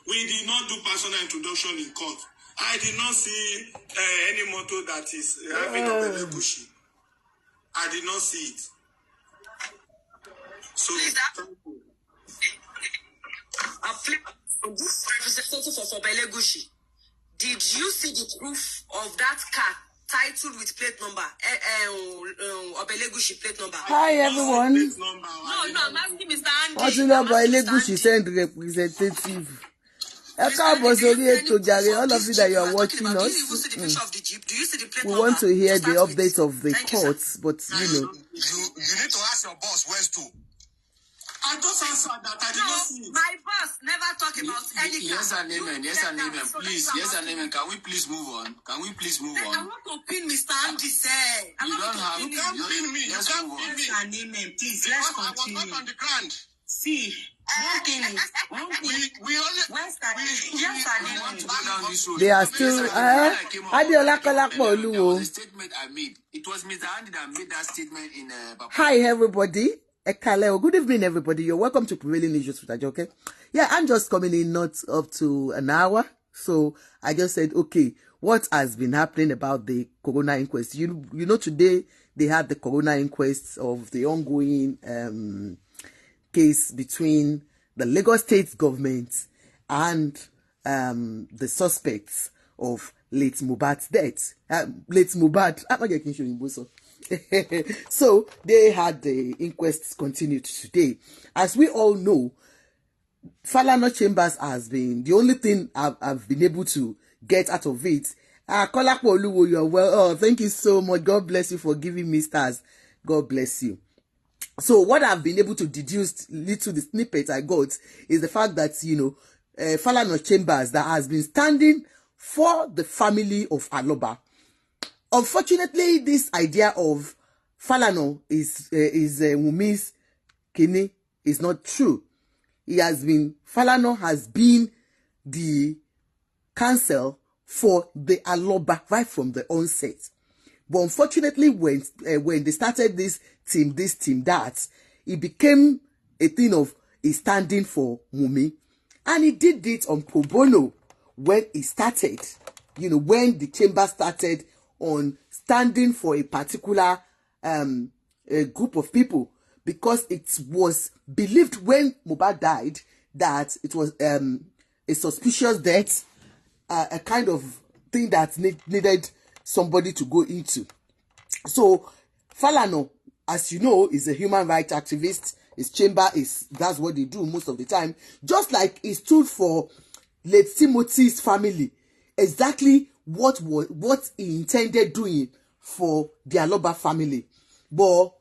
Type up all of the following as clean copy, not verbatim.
We did not do personal introduction in court. I did not see any motto that is having a Gushi. I did not see it. So, this representative of Obelegushi, did you see the proof of that car titled with plate number? Obelegushi plate number. Hi everyone. No, I'm asking Mr. Andy. What you know about Obelegushi send representative? All of you that you are watching us, we want to hear the updates of the courts, but you know. You need to ask your boss where's to. I just answered that. I did not see it. My boss never talk about any. Yes and amen. Yes and amen. Please. Yes and amen. Can we please move on? Can we please move on? I want to pin Mr. Andy. You don't have. You can't pin me. You can't pin me. Yes and amen. Please, let's continue. I was not on the ground. See. They are still the statement I made. It was Mr. Andy that made that statement in Hi everybody. Good evening everybody. You're welcome to Prevailing Issues with Ajoke. Yeah, I'm just coming in not up to an hour. So I just said, okay, what has been happening about the Coroner Inquest? You know, today they had the Coroner Inquest of the ongoing case between the Lagos State government and the suspects of late Mohbad's death. Late Mohbad. I'm not getting showing boso. So they had the inquest continued today. As we all know, Falana Chambers has been the only thing I've been able to get out of it. Kolakpo Oluwo, you're well. Oh, thank you so much. God bless you for giving me stars. God bless you. So what I've been able to deduce, little the snippet I got, is the fact that, you know, Falana Chambers that has been standing for the family of Aloba. Unfortunately, this idea of Falana is Wumi's Kini is not true. Falana has been the counsel for the Aloba right from the onset. But unfortunately, when they started this team, that, it became a thing of he standing for Wunmi. And he did it on pro bono when he started. You know, when the chamber started on standing for a particular a group of people. Because it was believed when Mohbad died that it was a suspicious death, a kind of thing that needed somebody to go into. So Falana, as you know, is a human rights activist. His chamber that's what they do most of the time. Just like he stood for late Timothy's family, exactly what he intended doing for the Aloba family. But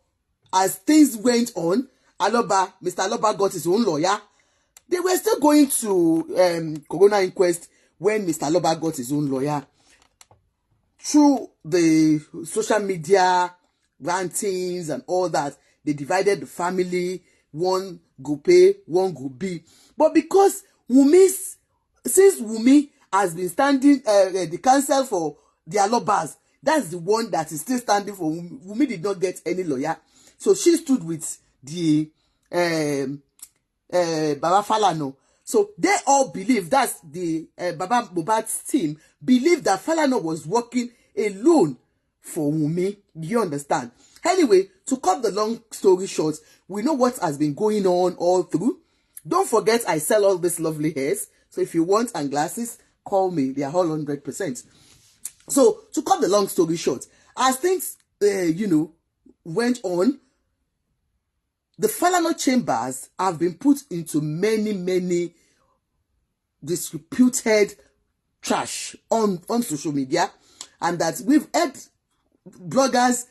as things went on, Mr. Aloba got his own lawyer. They were still going to Coroner Inquest when Mr. Aloba got his own lawyer. Through the social media rantings and all that, they divided the family. One group A, one group B. But because since Wunmi has been standing the counsel for the Alobas, that's the one that is still standing for Wunmi. Wunmi did not get any lawyer. So she stood with the Baba Falana. So they all believe, that's the Baba Mohbad's team, believe that Falana was working alone for Wunmi. You understand? Anyway, to cut the long story short, we know what has been going on all through. Don't forget, I sell all these lovely hairs. So if you want and glasses, call me. They are all 100%. So to cut the long story short, as things, went on, the Falana Chambers have been put into many disreputed trash on social media, and that we've had bloggers,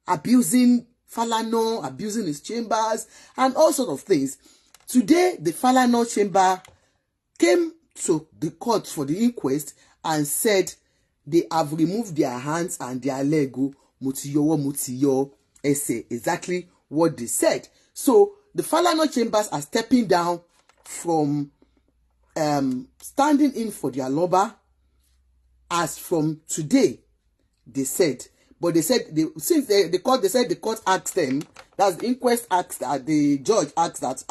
abusing Falana, abusing his chambers, and all sorts of things. Today, the Falana chamber came to the court for the inquest and said they have removed their hands and their lego mutiyo essay. Exactly what they said. So the Falana chambers are stepping down from standing in for their Aloba as from today, they said. But they said the court asked them, that's the inquest asked that the judge asked that,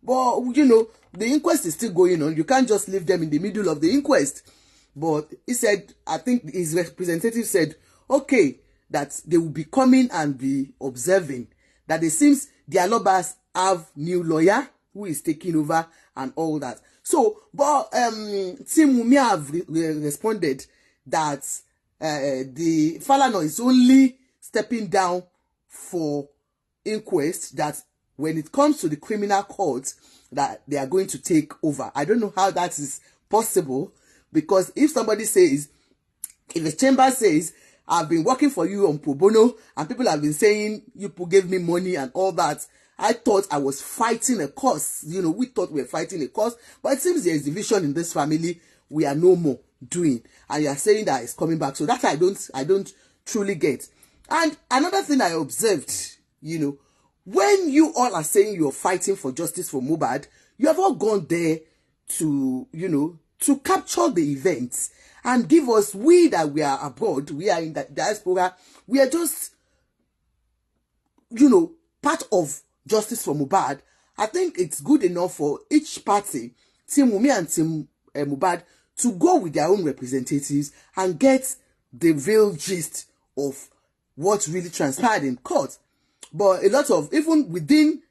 But, you know, the inquest is still going on. You can't just leave them in the middle of the inquest. But he said, I think his representative said, okay, that they will be coming and be observing. That it seems the Alobas have new lawyer who is taking over and all that. So, but Team Wunmi have responded that the Falana is only stepping down for inquest, that when it comes to the criminal court, that they are going to take over. I don't know how that is possible, because if somebody says, if the chamber says, I've been working for you on pro bono, and people have been saying you gave me money and all that, I thought I was fighting a cause. You know, we thought we were fighting a cause, but it seems there is division in this family. We are no more doing, and you are saying that it's coming back. So that I don't truly get. And another thing I observed, you know, when you all are saying you're fighting for justice for Mohbad, you have all gone there to, you know, to capture the events and give us, we that we are abroad, we are in the diaspora, we are just, you know, part of justice for Mohbad. I think it's good enough for each party, Team Wunmi and Team Mohbad, to go with their own representatives and get the real gist of what really transpired in court. But a lot of, even within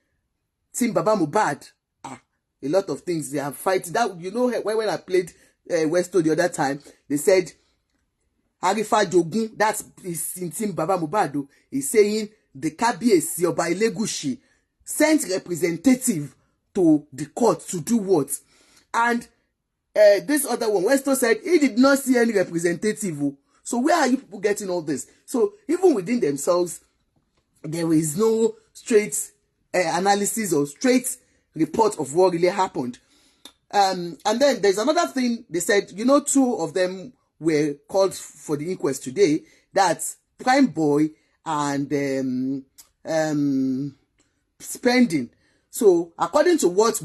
Team Baba Mohbad, a lot of things they are fighting. That, you know, when I played Westo the other time, they said Arifa Jogun, that is in Team Baba Mohbad, is saying the Kabiyesi Oba Elegushi sent representative to the court to do what? And this other one, Westo said he did not see any representative. So where are you people getting all this? So even within themselves, there is no straight analysis or straight report of what really happened. And then there's another thing they said, you know, two of them were called for the inquest today. That's Prime Boy and Spending. So according to what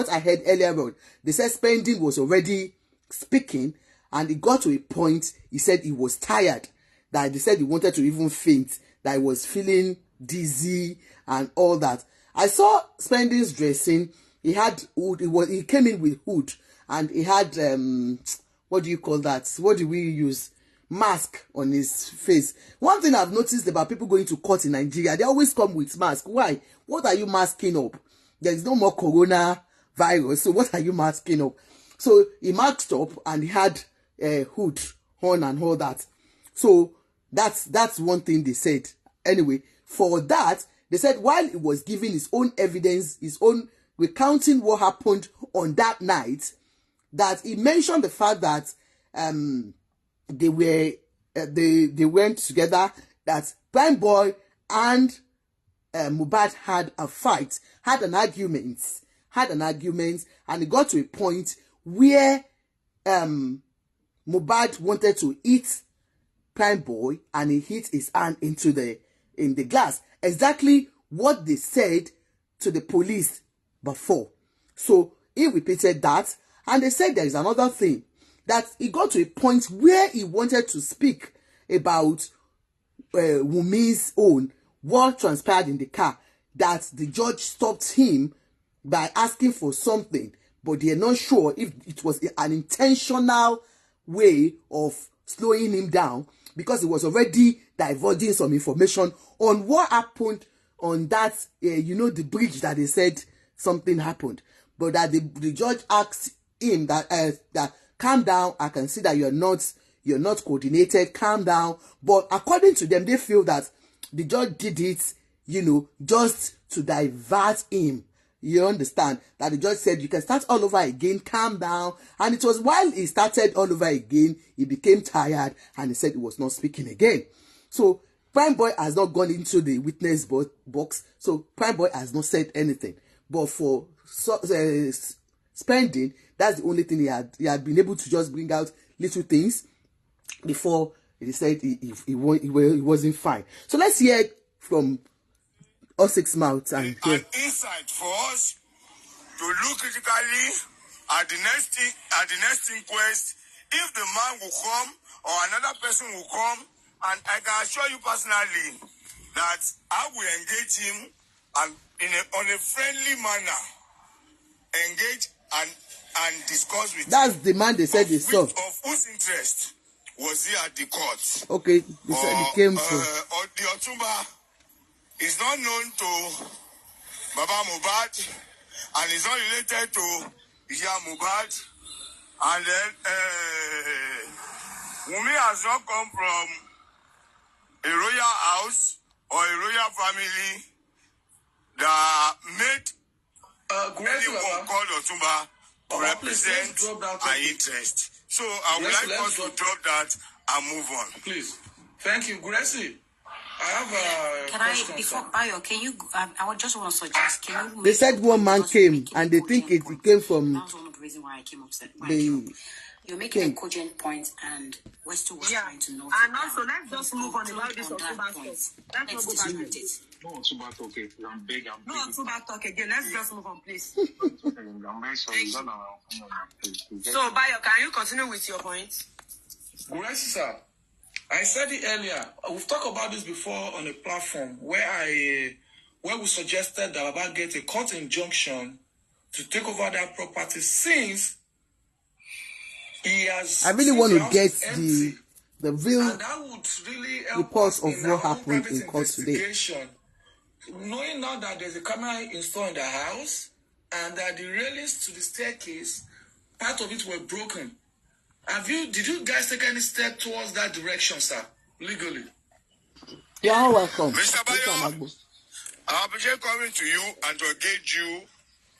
I heard earlier on, they said Spending was already speaking, and it got to a point, he said he was tired, that they said he wanted to even faint, that he was feeling dizzy and all that. I saw Spending's dressing. He had hood. He came in with hood, and he had what do you call that? What do we use? Mask on his face. One thing I've noticed about people going to court in Nigeria, they always come with mask. Why? What are you masking up? There is no more corona virus, so what are you masking up? So he masked up and he had a hood on and all that. So that's one thing they said. Anyway, for that, they said while he was giving his own evidence, his own recounting what happened on that night, that he mentioned the fact that they went together, that Prime Boy and Mohbad had a fight, had an argument, and it got to a point where Mohbad wanted to eat Prime Boy, and he hit his hand into in the glass. Exactly what they said to the police before. So he repeated that, and they said there is another thing, that he got to a point where he wanted to speak about Wunmi's own, what transpired in the car, that the judge stopped him by asking for something, but they are not sure if it was an intentional way of slowing him down, because he was already divulging some information on what happened on that, you know, the bridge that they said something happened. But that the judge asked him that calm down, I can see that you're not coordinated, calm down. But according to them, they feel that the judge did it, you know, just to divert him. You understand? That the judge said, you can start all over again, calm down. And it was while he started all over again, he became tired and he said he was not speaking again. So Prime Boy has not gone into the witness box. So Prime Boy has not said anything. But for Spending, that's the only thing he had been able to just bring out little things before he said he wasn't fine. So let's hear from all six mouths and hear. An insight for us to look critically at the next inquest, if the man will come or another person will come, and I can assure you personally that I will engage him and on a friendly manner engage and discuss with That's him. the man they said they saw. Of whose interest was he at the court? Okay, they said he came from. The Otumba is not known to Baba Mohbad and is not related to Iya Mohbad. And then Wunmi has not come from a royal house or a royal family that made anyone called Otumba to represent our interest. So I would like us to drop that and move on. Please. Thank you, Gracie. I have a question. Before Bayo, can you, I would just want to suggest, can you... They said one man came and they think it came from... That was one of the reasons why I came upset. You're making a cogent point and we're still trying to know. And also, let's just move on about this October talk. Let's not go back to it. No October talk, okay. I'm begging. No October talk again. Let's just move on, please. I'm very sorry. So, Bayo, can you continue with your point? Gracie, sir. I said it earlier. We've talked about this before on a platform where we suggested that Baba get a court injunction to take over that property since he has. I really want to get the real and that would really help reports of in what happened in court today. Knowing now that there's a camera installed in the house and that the railings to the staircase, part of it were broken. Did you guys take any step towards that direction, sir, legally? You're all welcome. Mr. Bayo, I appreciate coming to you and to engage you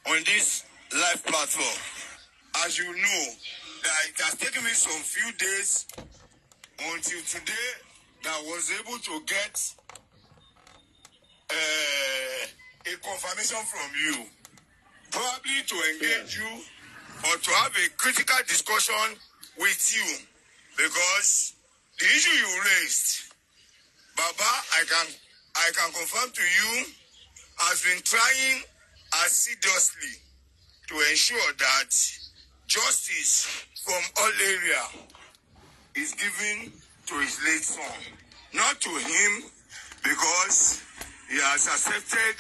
on this live platform. As you know, that it has taken me some few days until today that I was able to get a confirmation from you, probably to engage you or to have a critical discussion with you, because the issue you raised, Baba, I can confirm to you, has been trying assiduously to ensure that justice from all area is given to his late son, not to him, because he has accepted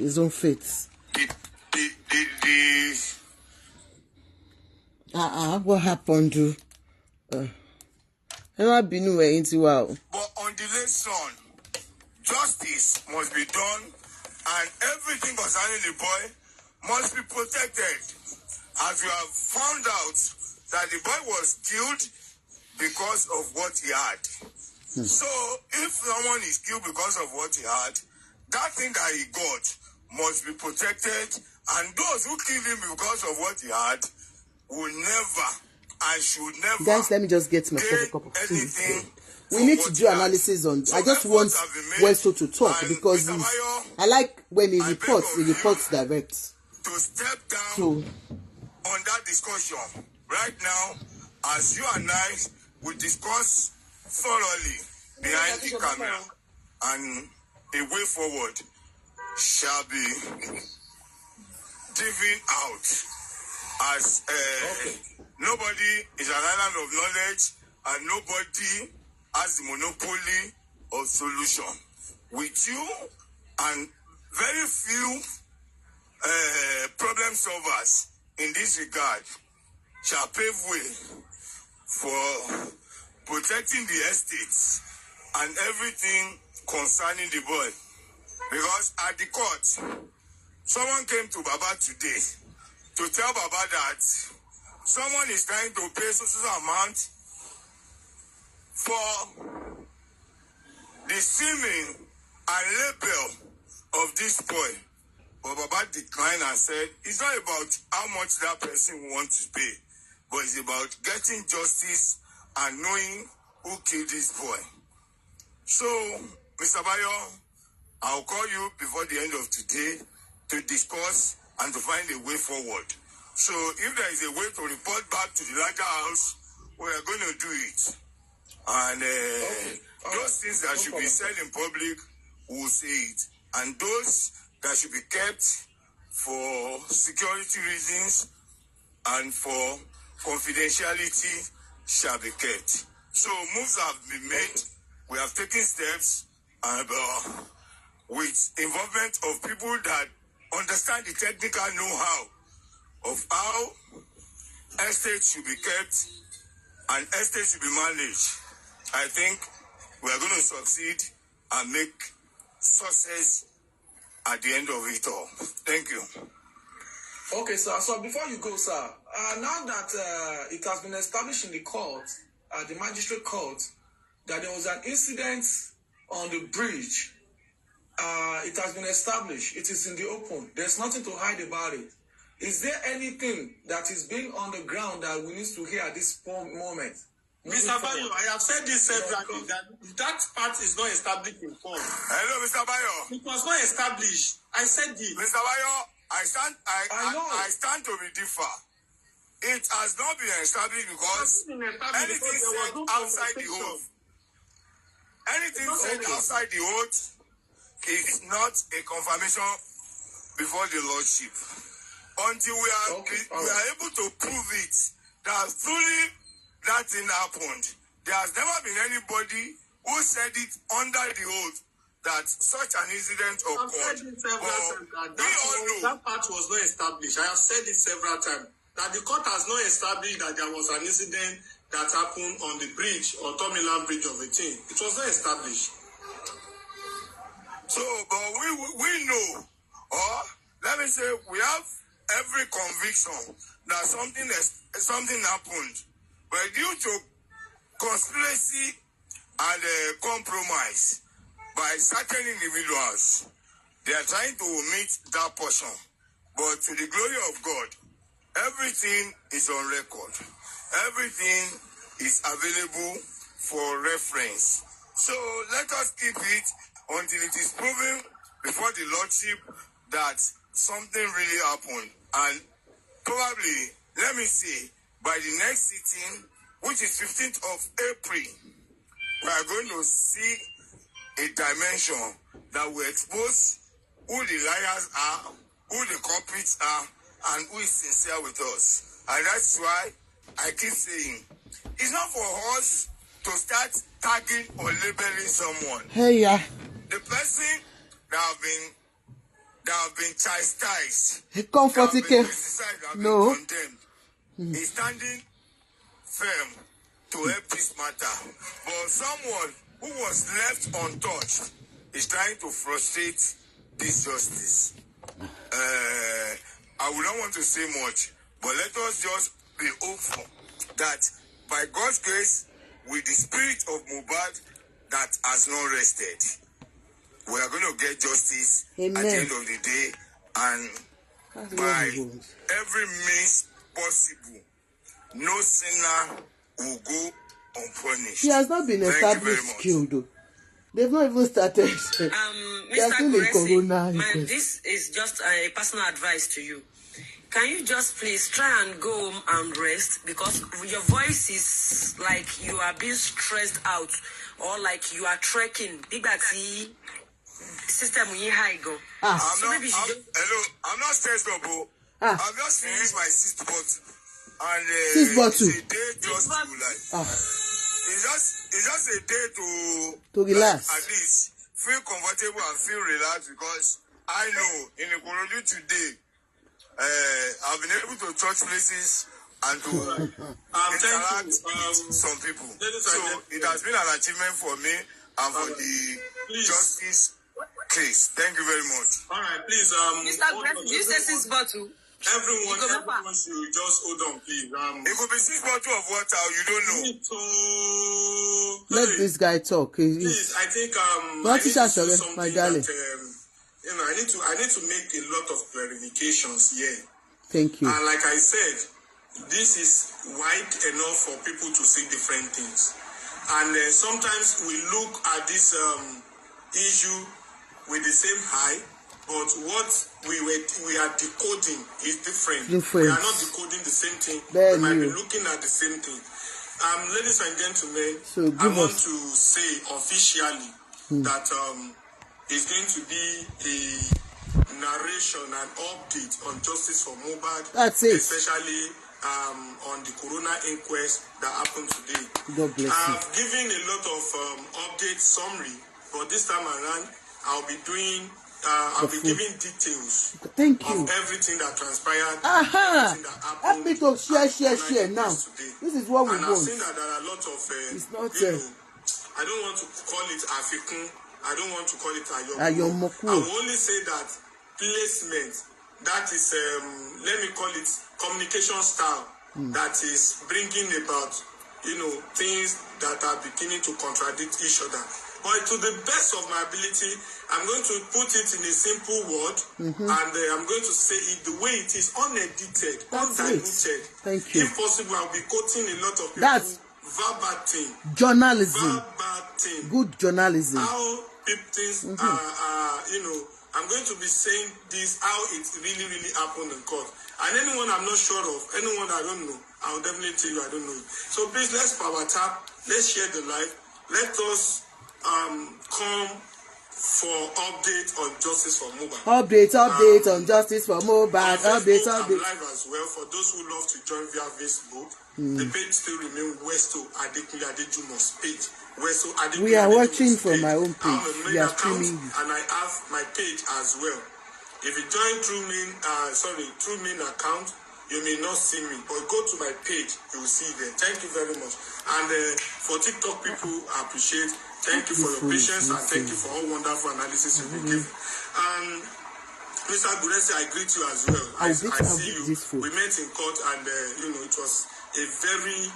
his own fate. What happened to never been into wow. But on the late son, justice must be done, and everything concerning the boy must be protected. As you have found out that the boy was killed because of what he had. So if someone is killed because of what he had, that thing that he got must be protected, and those who killed him because of what he had will never and should never. Guys, let me just get myself a cup of tea. We need to do analysis on. So I just want Westo to talk because I like when he reports direct. To step down on that discussion right now, as you and I will discuss thoroughly behind the camera, and a way forward shall be given out. As nobody is an island of knowledge, and nobody has the monopoly of solution. With you and very few problem solvers in this regard shall pave way for protecting the estates and everything concerning the boy. Because at the court, someone came to Baba today to tell Baba that someone is trying to pay social amount for the seeming and label of this boy. But Baba declined and said, it's not about how much that person wants to pay, but it's about getting justice and knowing who killed this boy. So, Mr. Bayo, I'll call you before the end of today to discuss and to find a way forward. So if there is a way to report back to the larger house, we are going to do it. And those things that should be said in public, we'll say it. And those that should be kept for security reasons and for confidentiality shall be kept. So moves have been made. We have taken steps and with involvement of people that understand the technical know-how of how estates should be kept and estates should be managed, I think we are going to succeed and make success at the end of it all. Thank you. Okay, sir. So before you go, sir, now that it has been established in the court, the magistrate court, that there was an incident on the bridge, it has been established. It is in the open. There's nothing to hide about it. Is there anything that is being on the ground that we need to hear at this moment? Mr. Bayo, I have said this several times that part is not established in court. Hello, Mr. Bayo. It was not established. I said this. Mr. Bayo, I stand to be differ. It has not been established because anything said outside the oath. Anything said outside the oath is not a confirmation before the Lordship. Until we are able to prove it that truly that thing happened. There has never been anybody who said it under the oath that such an incident occurred. We all know that part was not established. I have said it several times that the court has not established that there was an incident that happened on the bridge or Tomiland Bridge of 18. It was not established. So, but we know, or let me say, we have every conviction that something happened. But due to conspiracy and compromise by certain individuals, they are trying to omit that portion. But to the glory of God, everything is on record. Everything is available for reference. So let us keep it until it is proven before the Lordship that something really happened. And probably, let me say, by the next sitting, which is 15th of April, we are going to see a dimension that will expose who the liars are, who the culprits are, and who is sincere with us. And that's why I keep saying, it's not for us to start tagging or labeling someone. Hey, yeah. The person that have been chastised, comforting, no, condemned, is standing firm to help this matter. But someone who was left untouched is trying to frustrate this justice. I would not want to say much, but let us just be hopeful that by God's grace, with the spirit of Mohbad that has not rested, we are going to get justice. Amen. At the end of the day, and by every means possible, no sinner will go unpunished. He has not been established killed, though. They've not even started. They are still in Coroner. This is just a personal advice to you. Can you just please try and go home and rest, because your voice is like you are being stressed out, or like you are trekking. System high go. Hello, I'm not stressed up, bro. I've just finished my sixth bottle. And it's a day just to like. It's just a day to relax. Like, at least feel comfortable and feel relaxed, because I know in the Coroner today, I've been able to touch places and to interact with some people. So it has been an achievement for me and for the justice case. Thank you very much. All right, please. Mr. President, you say 6 bottles. Everyone should just hold on, please. It could be 6 bottles of water, you don't know. Let this guy talk. Please, I think what is that, my darling? I need to make a lot of clarifications here. Thank you. And like I said, this is wide enough for people to see different things. And sometimes we look at this issue with the same eye, but what we are decoding is different. We are not decoding the same thing. We might be looking at the same thing. Ladies and gentlemen, I want to say officially that it's going to be a narration and update on justice for Mohbad. That's it. Especially on the Coroner inquest that happened today. God bless you. I've given a lot of update summary, but this time around I'll be doing I'll be giving details Thank you. of everything that transpired, Aha! everything that happened. Help me to share now. Today. This is what we and want. I've seen that there are a lot of, it's not, I don't want to call it afikun. I don't want to call it ayomoku. I will only say that placement, that is, let me call it communication style, that is bringing about, things that are beginning to contradict each other. But to the best of my ability, I'm going to put it in a simple word, and I'm going to say it the way it is, unedited, undiluted. Thank you. If possible, I'll be quoting a lot of people. That's verbatim. Journalism. Verbatim. Good journalism. How things I'm going to be saying this, how it really, really happened in court. And anyone I'm not sure of, anyone I don't know, I'll definitely tell you I don't know. So please, let's power tap, let's share the life, let us come for update on justice for Mohbad. Update on justice for Mohbad. Update. I'm live as well. For those who love to join via Facebook, the page still remains Westo Adekunle Adejumo's page. Westo Adekunle. We are watching from my own page. We are streaming, and I have my page as well. If you join through main account, you may not see me, but go to my page, you will see it there. Thank you very much. And for TikTok people, I appreciate. Thank you for your patience, and thank you for all wonderful analysis you've been giving. Mr. Guresi, I greet you as well. I see you. We met in court, and it was a very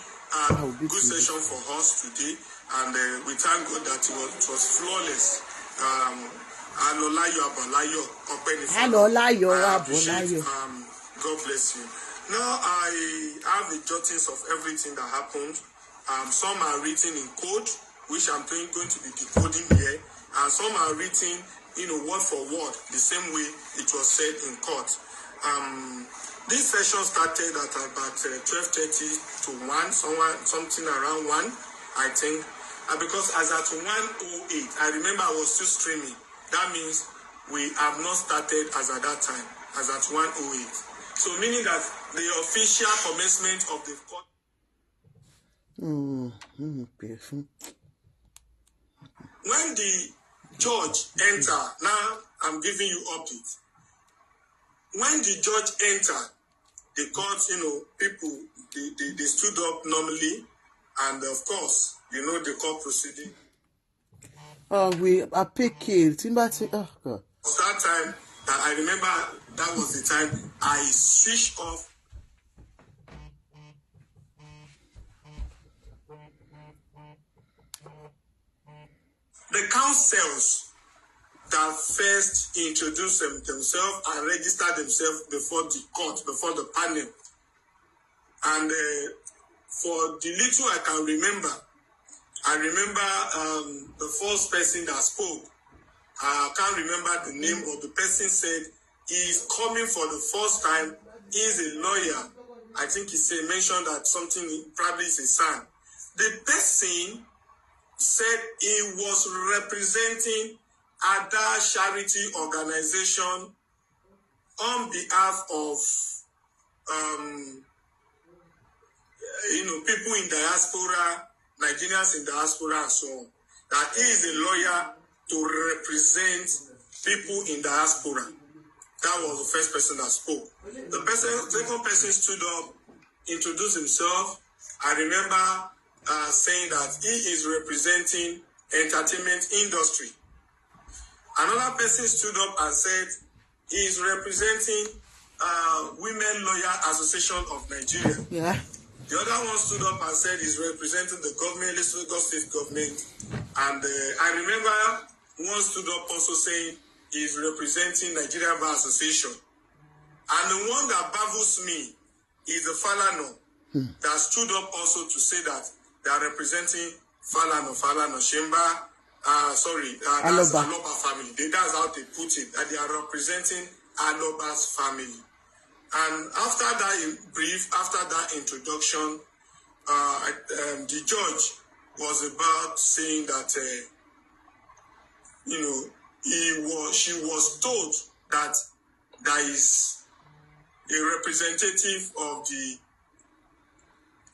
good session for us today, and we thank God that it was flawless. God bless you. Now I have the jottings of everything that happened. Some are written in code, which I'm going to be decoding here, and some are written, word for word, the same way it was said in court. This session started at about 12:30 to 1, something around 1, I think. Because as at 1:08, I remember I was still streaming. That means we have not started as at that time, as at 1:08. So meaning that the official commencement of the court. When the judge entered, now I'm giving you updates. When the judge entered the court, people they stood up normally, and of course, the court proceeding. We are picking. Oh God. That time, I remember that was the time I switched off. The counsels that first introduced themselves and registered themselves before the court, before the panel. And for the little I can remember, the first person that spoke. I can't remember the name, but the person said he's coming for the first time. He's a lawyer. I think he mentioned that something probably is his son. The person said he was representing other charity organization on behalf of people in diaspora, Nigerians in diaspora and so on. That he is a lawyer to represent people in diaspora. That was the first person that spoke. The second person stood up, introduced himself. I remember saying that he is representing entertainment industry. Another person stood up and said he is representing Women Lawyer Association of Nigeria. Yeah. The other one stood up and said he's representing the government, Lagos State government. And I remember one stood up also saying he's representing Nigerian Bar Association. And the one that baffles me is the Falana that stood up also to say that they are representing Falana Shemba, that's Aloba family. That's how they put it, that they are representing Aloba's family. And after that introduction, the judge was about saying that, she was told that there is a representative of the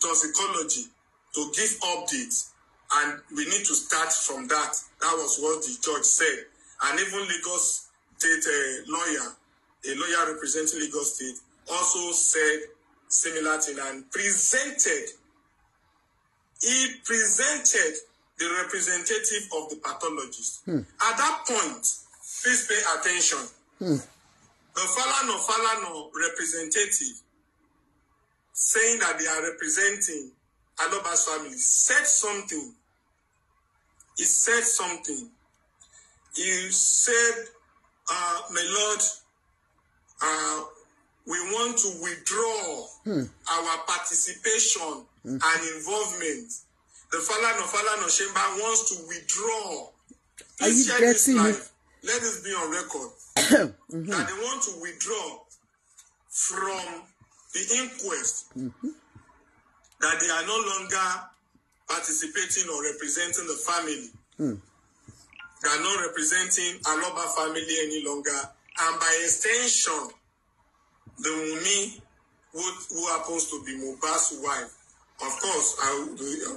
toxicology to give updates, and we need to start from that. That was what the judge said. And even Lagos State a lawyer representing Lagos State, also said similar thing and presented the representative of the pathologist. At that point, please pay attention. The Falana representative saying that they are representing Aloba's family said something. He said something. He said, my Lord, we want to withdraw our participation and involvement. The Falana Chamber wants to withdraw. Please share this live. Let this be on record. That they want to withdraw from the inquest. That they are no longer participating or representing the family. They are not representing Aloba family any longer. And by extension, the Wunmi, who happens to be Mohbad's wife. Of course, I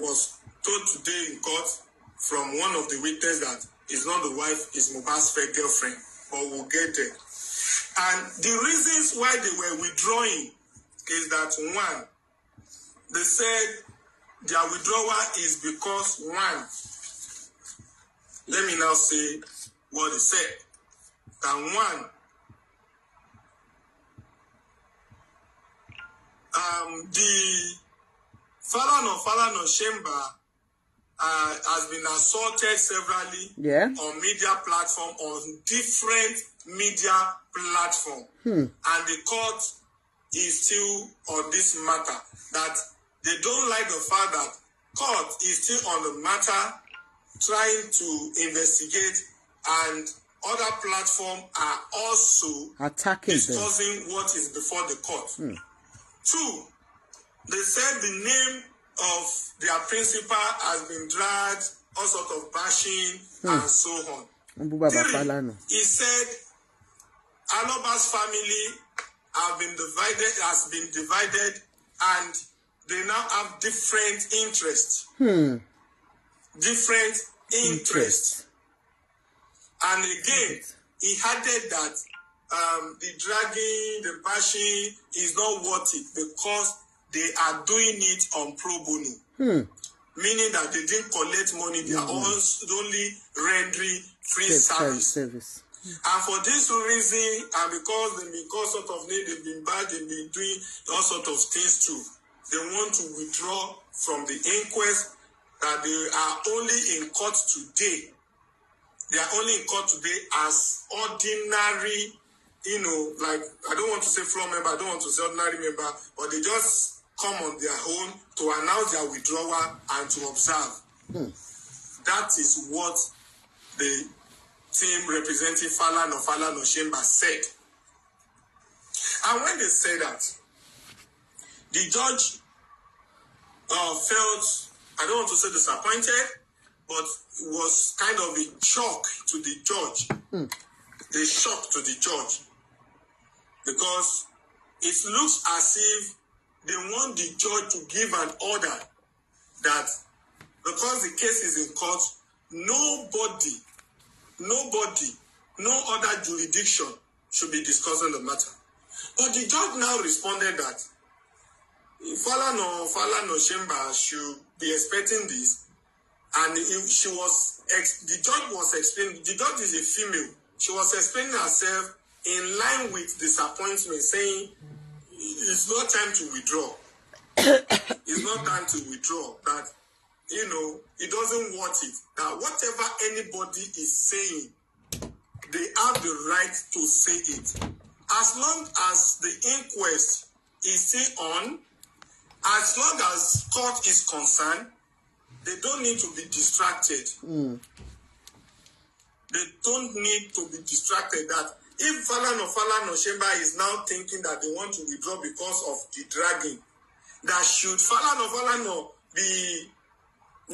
was told today in court from one of the witnesses that it's not the wife, it's Mohbad's fake girlfriend. But we'll get there. And the reasons why they were withdrawing is that, one, they said their withdrawal is because, one, let me now say what they said. That one, the Falana Chamber has been assaulted severally on media platform, on different media platform. And the court is still on this matter. That they don't like the fact that court is still on the matter, trying to investigate, and other platforms are also attacking discussing what is before the court. Two, they said the name of their principal has been dragged, all sort of bashing and so on. Three, he said Aloba's family has been divided, and they now have different interests. Different interests. And again, he added that the dragging, the bashing is not worth it because they are doing it on pro bono. Meaning that they didn't collect money, they are only rendering free service. And for this reason, and because they've been called sort of name, they've been bad, they've been doing all sort of things too, they want to withdraw from the inquest, that they are only in court today. They are only in court today as ordinary, like, I don't want to say floor member, I don't want to say ordinary member, but they just come on their own to announce their withdrawal and to observe. That is what the team representing Falana Chamber said. And when they said that, the judge felt, I don't want to say disappointed, but it was kind of a shock to the judge. A shock to the judge. Because it looks as if they want the judge to give an order that because the case is in court, nobody, no other jurisdiction should be discussing the matter. But the judge now responded that Falana Chamber should be expecting this. And the judge was explaining, the judge is a female. She was explaining herself in line with disappointment, saying it's not time to withdraw. It's not time to withdraw. That, it doesn't want it. That whatever anybody is saying, they have the right to say it. As long as the inquest is still on, as long as court is concerned, they don't need to be distracted. They don't need to be distracted. That if Falana Chamber is now thinking that they want to withdraw because of the dragging, that should Falana be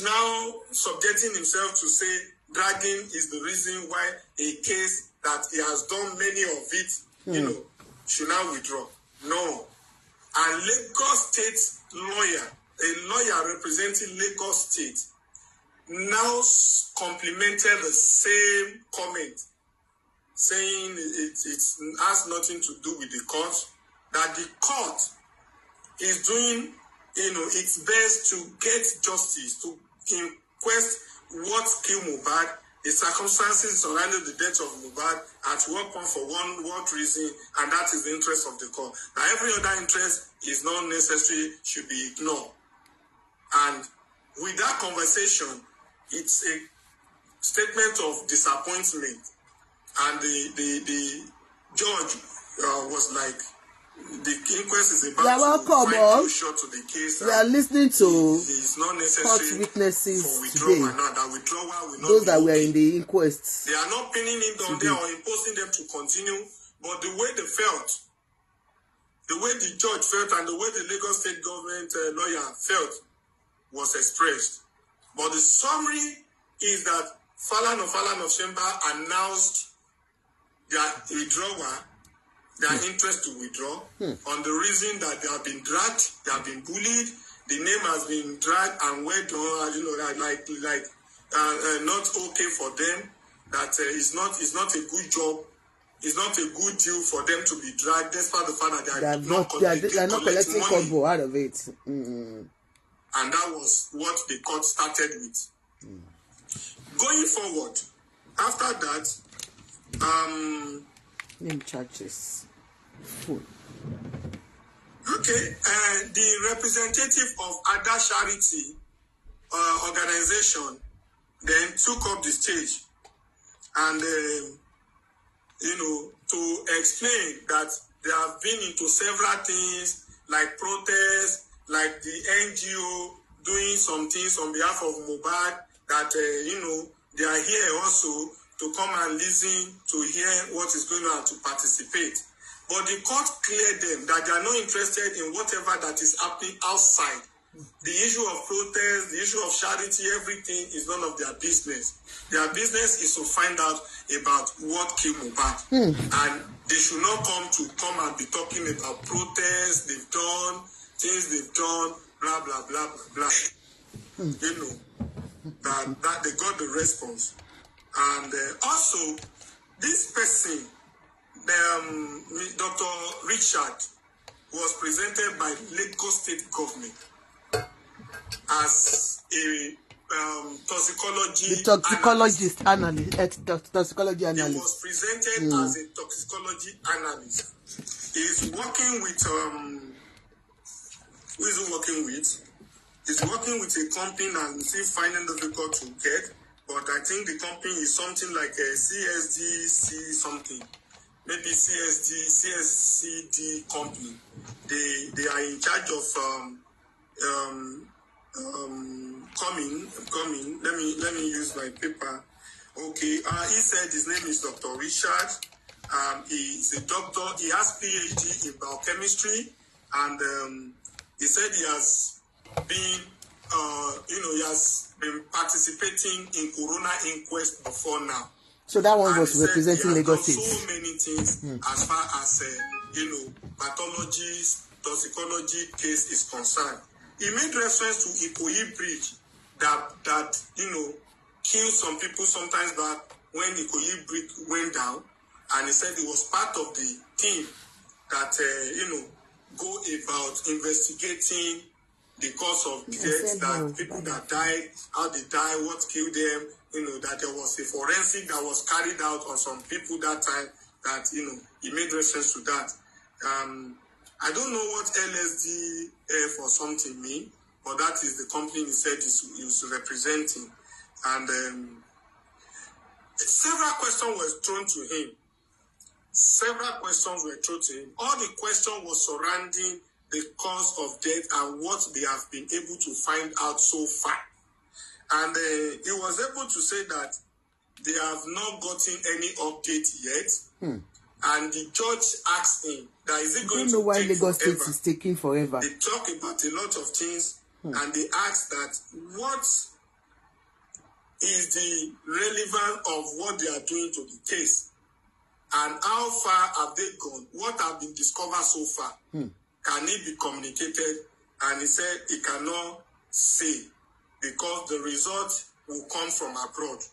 now subjecting himself to say dragging is the reason why a case that he has done many of it, should now withdraw. No. And Lagos State lawyer, a lawyer representing Lagos State, now complimented the same comment, saying it has nothing to do with the court, that the court is doing, its best to get justice, to inquest what killed Mohbad, the circumstances surrounding the death of Mohbad, at what point, for what reason, and that is the interest of the court. Now, every other interest is not necessary, should be ignored. And with that conversation, it's a statement of disappointment. And the judge was like, the inquest is about to find closure to the case. We are listening to it's not necessary court witnesses for withdrawal today. now. That withdrawal will not those that be were okay. in the inquest. They are not pinning it on there or imposing them to continue, but the way they felt, the way the judge felt, and the way the Lagos State government lawyer felt was expressed. But the summary is that Falana of Shemba announced their withdrawal, their interest to withdraw, on the reason that they have been dragged, they have been bullied, the name has been dragged and well done, not okay for them, that it's not a good job, it's not a good deal for them to be dragged, despite the fact that they are not collecting kobo out of it. And that was what the court started with. Going forward, after that, name charges. Full. Okay, the representative of Ada Charity organization then took up the stage and, to explain that they have been into several things like protests, like the NGO doing some things on behalf of Mohbad, that, they are here also to come and listen, to hear what is going on, to participate. But the court cleared them that they are not interested in whatever that is happening outside. The issue of protest, the issue of charity, everything is none of their business. Their business is to find out about what killed Mohbad. And they should not come and be talking about protests they've done, things they've done, blah, blah, blah, blah, blah. That they got the response. And also, this person, Dr. Richard, was presented by Lagos State government as a toxicology analyst. Toxicology analyst. He was presented as a toxicology analyst. He's working with who is he working with? He's working with a company and still finding difficult to get. But I think the company is something like a CSDC something. Maybe CSCD company. They are in charge of coming. Let me use my paper. Okay. He said his name is Dr. Richard. He's a doctor. He has PhD in biochemistry, and he said he has been he has been participating in Coroner Inquest before now. So that one was representing Lagos State. So many things as far as pathologies, toxicology case is concerned. He made reference to Ikoyi Bridge that killed some people sometimes back when Ikoyi Bridge went down, and he said he was part of the team that go about investigating the cause of death, that people that died, how they died, what killed them, that there was a forensic that was carried out on some people that time, that, he made reference to that. I don't know what LSD for something mean, but that is the company he said he was representing. And several questions were thrown to him. All the questions was surrounding the cause of death and what they have been able to find out so far. And he was able to say that they have not gotten any update yet. And the judge asked him that is it going to take forever? I don't know why Lagos State is taking forever. They talk about a lot of things, and they asked that what is the relevance of what they are doing to the case, and how far have they gone? What have been discovered so far? Can it be communicated? And he said he cannot say because the result will come from abroad.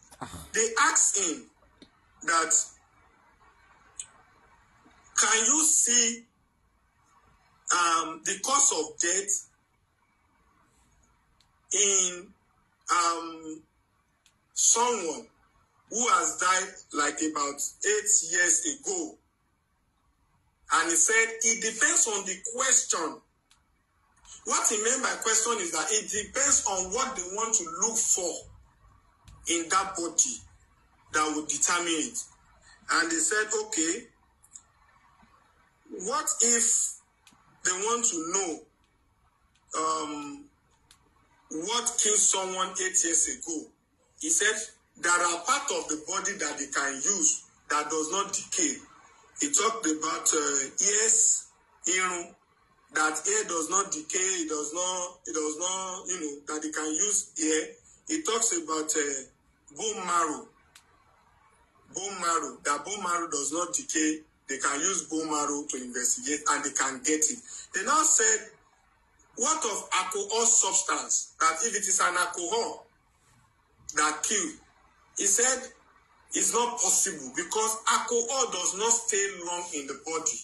They asked him that can you see the cause of death in someone who has died like about 8 years ago? And he said, it depends on the question. What he meant by question is that it depends on what they want to look for in that body that would determine it. And they said, okay, what if they want to know what killed someone 8 years ago? He said, there are parts of the body that they can use that does not decay. He talked about ears, that ear does not decay, it does not, that they can use ear. He talks about bone marrow, that bone marrow does not decay. They can use bone marrow to investigate and they can get it. They now said, what of alcohol substance? That if it is an alcohol that kills, he said it's not possible because alcohol does not stay long in the body.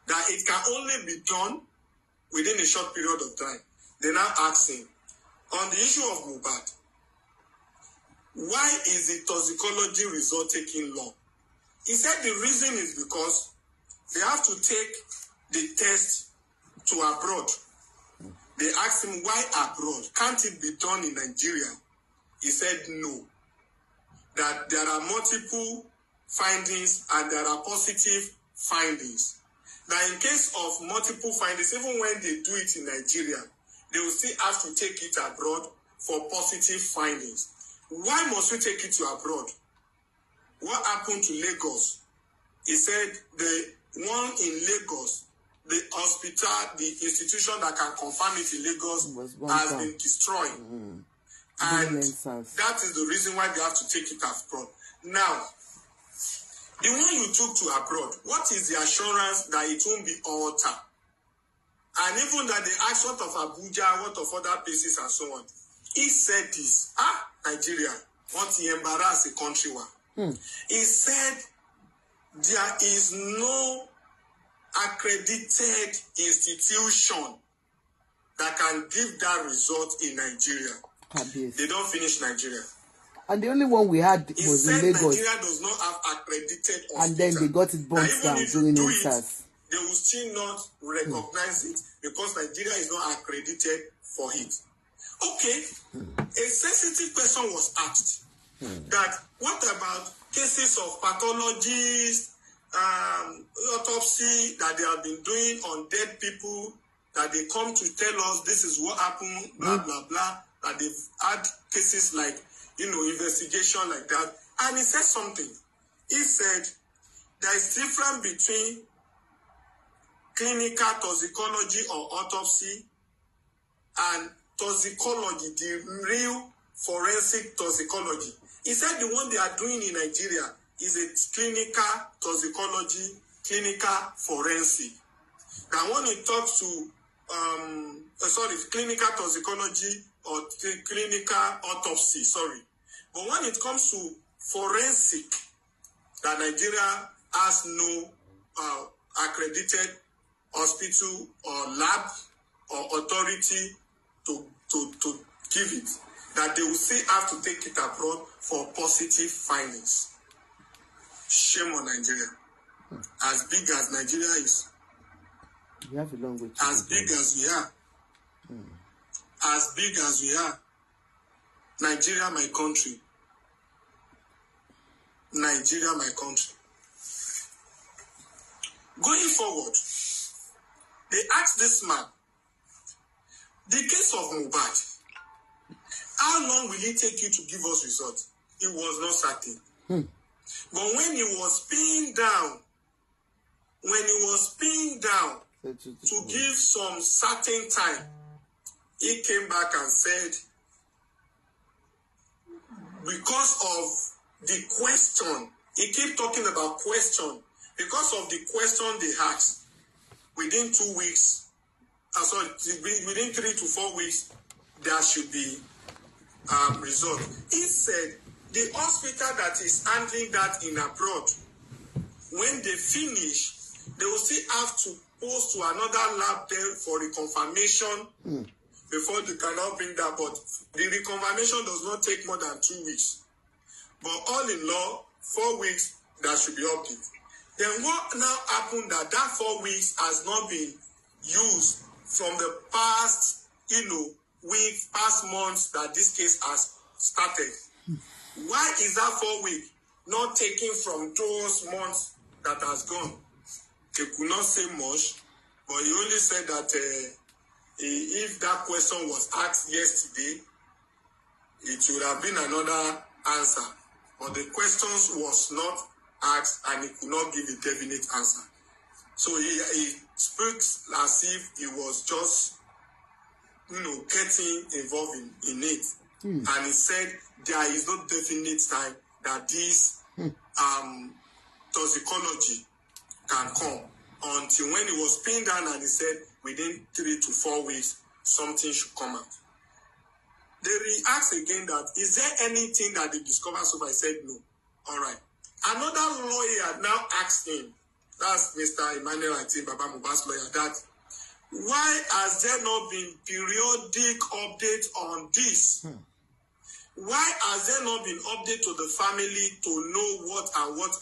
That it can only be done within a short period of time. They now ask him, on the issue of Mohbad, why is the toxicology result taking long? He said the reason is because they have to take the test to abroad. They asked him, why abroad? Can't it be done in Nigeria? He said no. That there are multiple findings and there are positive findings. Now, in case of multiple findings, even when they do it in Nigeria, they will still have to take it abroad for positive findings. Why must we take it to abroad? What happened to Lagos? He said the one in Lagos, the hospital, the institution that can confirm it in Lagos has been destroyed. And that is the reason why they have to take it abroad. Now, the one you took to abroad, what is the assurance that it won't be altered? And even that they asked what of Abuja, what of other places and so on. He said this, Nigeria, what he embarrassed the country with. He said there is no accredited institution that can give that result in Nigeria. They don't finish Nigeria. And the only one we had was in Lagos. Nigeria does not have accredited hospital. And then they got it burnt down during NSAS. They will still not recognize it because Nigeria is not accredited for it. Okay, a sensitive question was asked that what about cases of pathologies, autopsy that they have been doing on dead people, that they come to tell us this is what happened, blah, blah, blah, that they've had cases like, investigation like that. And he said something. He said there is difference between clinical toxicology or autopsy and toxicology, the real forensic toxicology. He said the one they are doing in Nigeria is a clinical toxicology, clinical forensic. Now when it talks to clinical toxicology or clinical autopsy, but when it comes to forensic, that Nigeria has no accredited hospital or lab or authority to give it, that they will still have to take it abroad for positive findings. Shame on Nigeria. As big as Nigeria is, we have a long way to as big as we are, as big as we are, Nigeria, my country. Nigeria, my country. Going forward, they asked this man, the case of Mohbad, how long will it take you to give us results? It was not certain. But when he was pinned down, to give some certain time, he came back and said, because of the question, he kept talking about question, because of the question they asked, within 2 weeks, within 3 to 4 weeks, there should be result. He said the hospital that is handling that in abroad when they finish, they will still have to post to another lab there for reconfirmation before they cannot bring that. But the reconfirmation does not take more than 2 weeks. But all in all, 4 weeks, that should be updated. Then what now happened that 4 weeks has not been used from the past, weeks, past months that this case has started? Why is that 4 weeks not taken from those months that has gone? He could not say much, but he only said that if that question was asked yesterday, it would have been another answer. But the questions was not asked and he could not give a definite answer. So he speaks as if he was just, getting involved in it. And he said there is no definite time that this toxicology can come until when he was pinned down and he said within 3 to 4 weeks something should come out. They re-asked again that is there anything that they discovered so far? I said no. All right. Another lawyer now asked him, that's Mr. Emmanuel, I think, Baba Mohbad's lawyer, that why has there not been periodic updates on this? Why has there not been update to the family to know what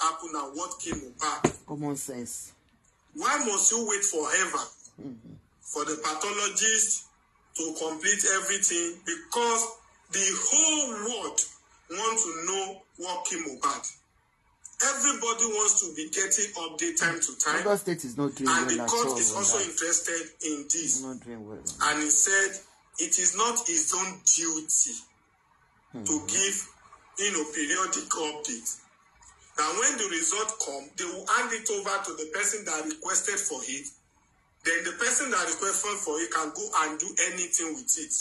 happened and what came about? Common sense. Why must you wait forever for the pathologist to complete everything? Because the whole world wants to know what came about. Everybody wants to be getting update time to time. Lagos State is not doing well. And the court is also interested in this. Not doing well. And he said it is not his own duty to give, periodic updates. Now, when the result comes, they will hand it over to the person that requested for it. Then the person that requested for it can go and do anything with it.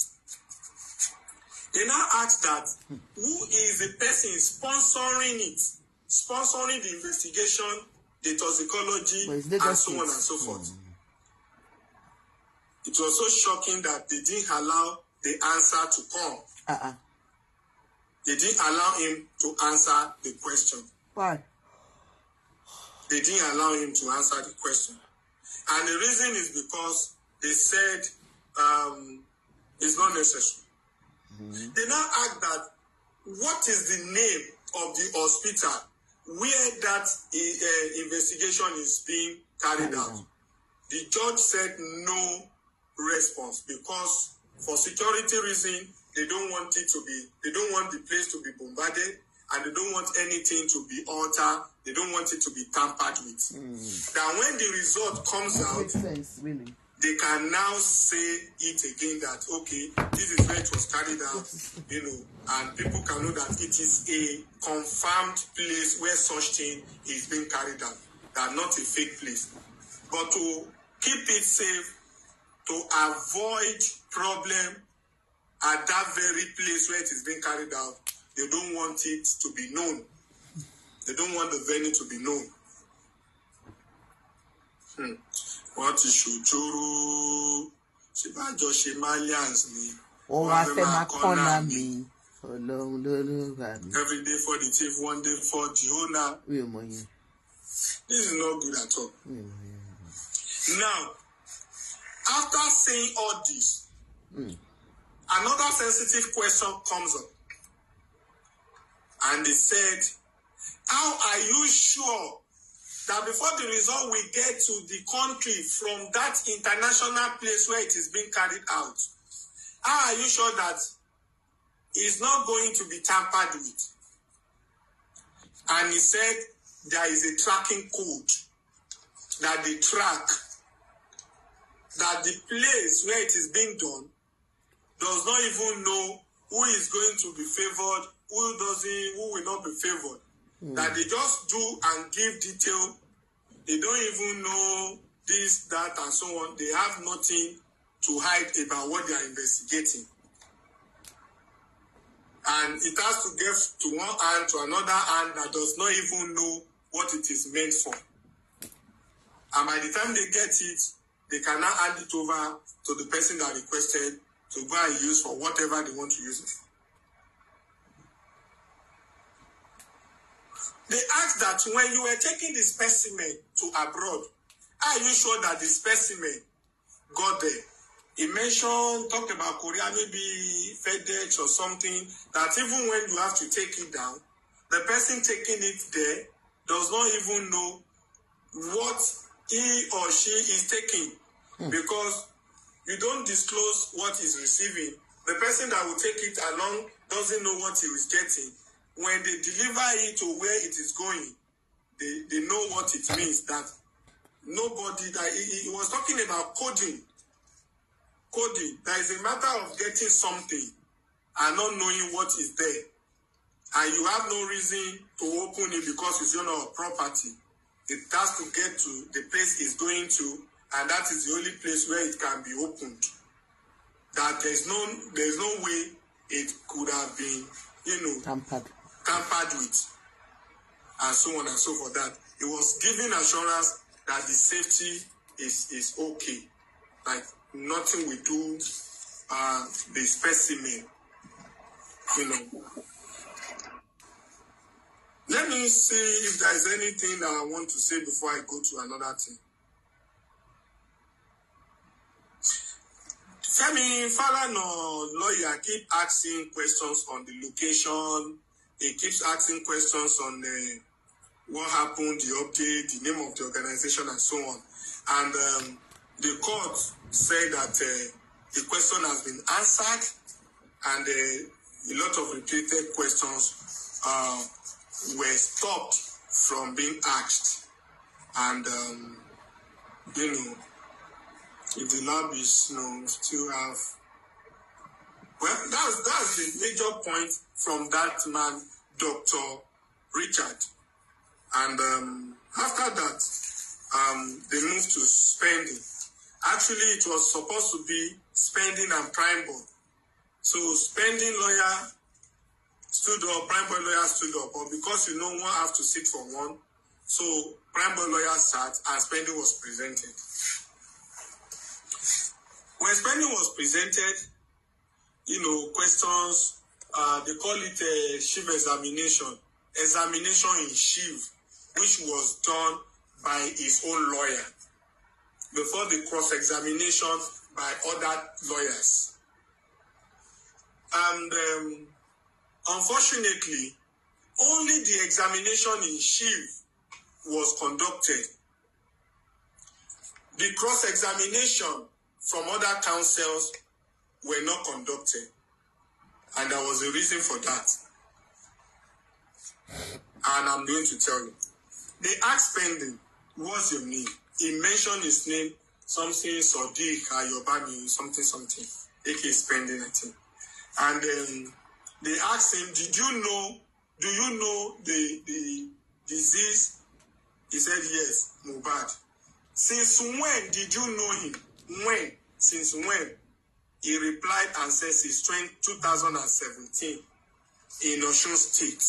They now ask that, who is the person sponsoring it? Sponsoring the investigation, the toxicology, and so on and so forth. It was so shocking that they didn't allow the answer to come. They didn't allow him to answer the question. Why? They didn't allow him to answer the question. And the reason is because they said it's not necessary. They now ask that, what is the name of the hospital where that investigation is being carried out? The judge said no response because for security reasons, they don't want the place to be bombarded, and they don't want anything to be altered. They don't want it to be tampered with. Now, when the result comes out, makes sense, really. They can now say it again that, okay, this is where it was carried out, and people can know that it is a confirmed place where such thing is being carried out, that not a fake place. But to keep it safe, to avoid problem at that very place where it is being carried out, they don't want it to be known. They don't want the venue to be known. What is Shujuru? Shibajo Shemalians me. Every day for the thief, one day for the owner. This is not good at all. Now, after saying all this, another sensitive question comes up. And they said, how are you sure that before the result will get to the country from that international place where it is being carried out, how are you sure that it's not going to be tampered with? And he said there is a tracking code that they track, that the place where it is being done does not even know who is going to be favored, who will not be favored. That they just do and give detail. They don't even know this, that, and so on. They have nothing to hide about what they are investigating. And it has to get to one hand to another hand that does not even know what it is meant for. And by the time they get it, they can now hand it over to the person that requested to go and use for whatever they want to use it for. They asked that when you were taking the specimen to abroad, are you sure that the specimen got there? He mentioned, talked about Korea, maybe FedEx or something, that even when you have to take it down, the person taking it there does not even know what he or she is taking, because you don't disclose what he's receiving. The person that will take it along doesn't know what he is getting. When they deliver it to where it is going, they know what it means. That nobody, that he was talking about coding. That is a matter of getting something and not knowing what is there. And you have no reason to open it because it's your property. It has to get to the place it's going to, and that is the only place where it can be opened. That there's no way it could have been, tampered with, and so on and so forth. That it was giving assurance that the safety is okay. Like nothing will do the specimen, Let me see if there is anything that I want to say before I go to another thing. Femi, Falana lawyer keep asking questions on the location. He keeps asking questions on what happened, the update, the name of the organization, and so on. And the court said that the question has been answered, and a lot of repeated questions were stopped from being asked. And if the lab is still have, well, that's the major point from that man, Dr. Richard. And after that, they moved to spending. Actually, it was supposed to be spending and prime board. So spending lawyer stood up, prime board lawyer stood up, but because one have to sit for one, so prime board lawyer sat and spending was presented. When spending was presented, questions, they call it Shiv examination in Shiv, which was done by his own lawyer before the cross-examination by other lawyers. And unfortunately, only the examination in Shiv was conducted. The cross-examination from other counsels were not conducted. And there was a reason for that. And I'm going to tell you. They asked Spending, what's your name? He mentioned his name, something Sadiq Ayobami, something. A.K. Spending, I think. And they asked him, do you know the disease? He said, yes, Mohbad. Since when did you know him? When? Since when? He replied and said, since 2017 in Osun State.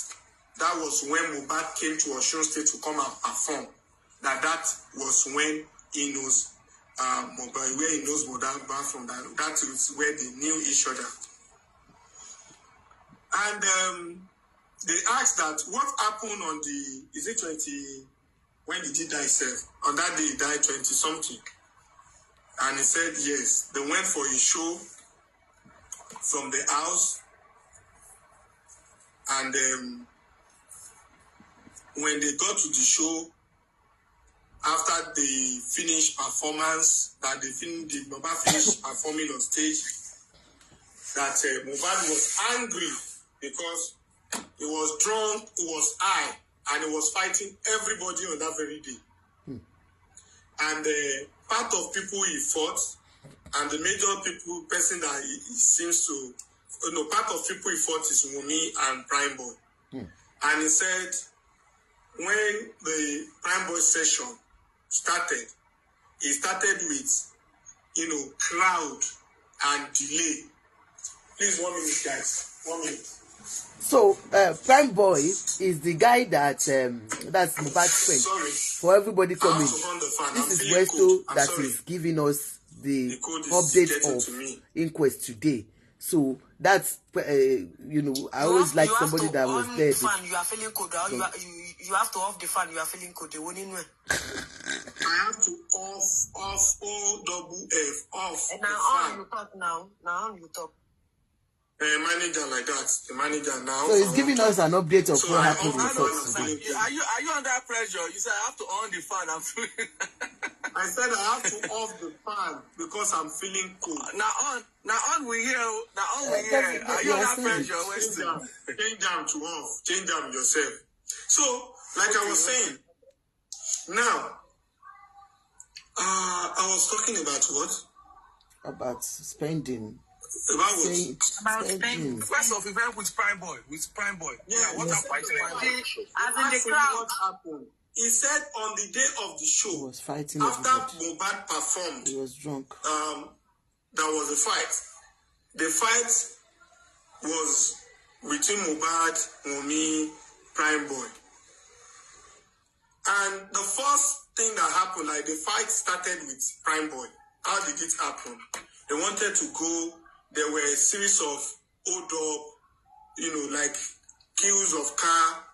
That was when Mohbad came to Osun State to come and perform. That was when he knows Mohbad, where he knows Mohbad from. That is where they knew each other. And they asked that what happened on the, is it 20, when did he die himself? On that day he died 20-something. And he said yes. They went for a show from the house. And when they got to the show, after they finished performance, Mohbad finished performing on stage, that Mohbad was angry because he was drunk, he was high, and he was fighting everybody on that very day. And part of people he fought, and the major person that he seems to, part of people he fought is Wumi and Prime Boy. And he said, when the Prime Boy session started, it started with, crowd and delay. Please, 1 minute, guys. 1 minute. So, Prime Boy is the guy that's Mohbad's friend. Sorry. For everybody coming, this is Westo that is giving us the update of Inquest today. So that's you know, I always like somebody that was there. Fan, you are feeling cold. You have to off the fan. You are feeling cold. I have to off OFF off. And now on you talk now. Now on you talk. Manager like that. The manager now. So he's giving us an update of what happened in the court today. Are you under pressure? You said I have to on the fan. I'm feeling. I said I have to off the fan because I'm feeling cold. Now on we hear. Are you under pressure? Change them to off. Change them yourself. So, like I was saying, now, I was talking about what? About spending. About spending. First of event with Prime Boy. Yeah, what happened? As in the crowd. What happened? He said on the day of the show, he was fighting after Mohbad performed, he was drunk. There was a fight. The fight was between Mohbad, Wunmi, Prime Boy. And the first thing that happened, like the fight started with Prime Boy. How did it happen? They wanted to go. There were a series of hold up, like queues of car,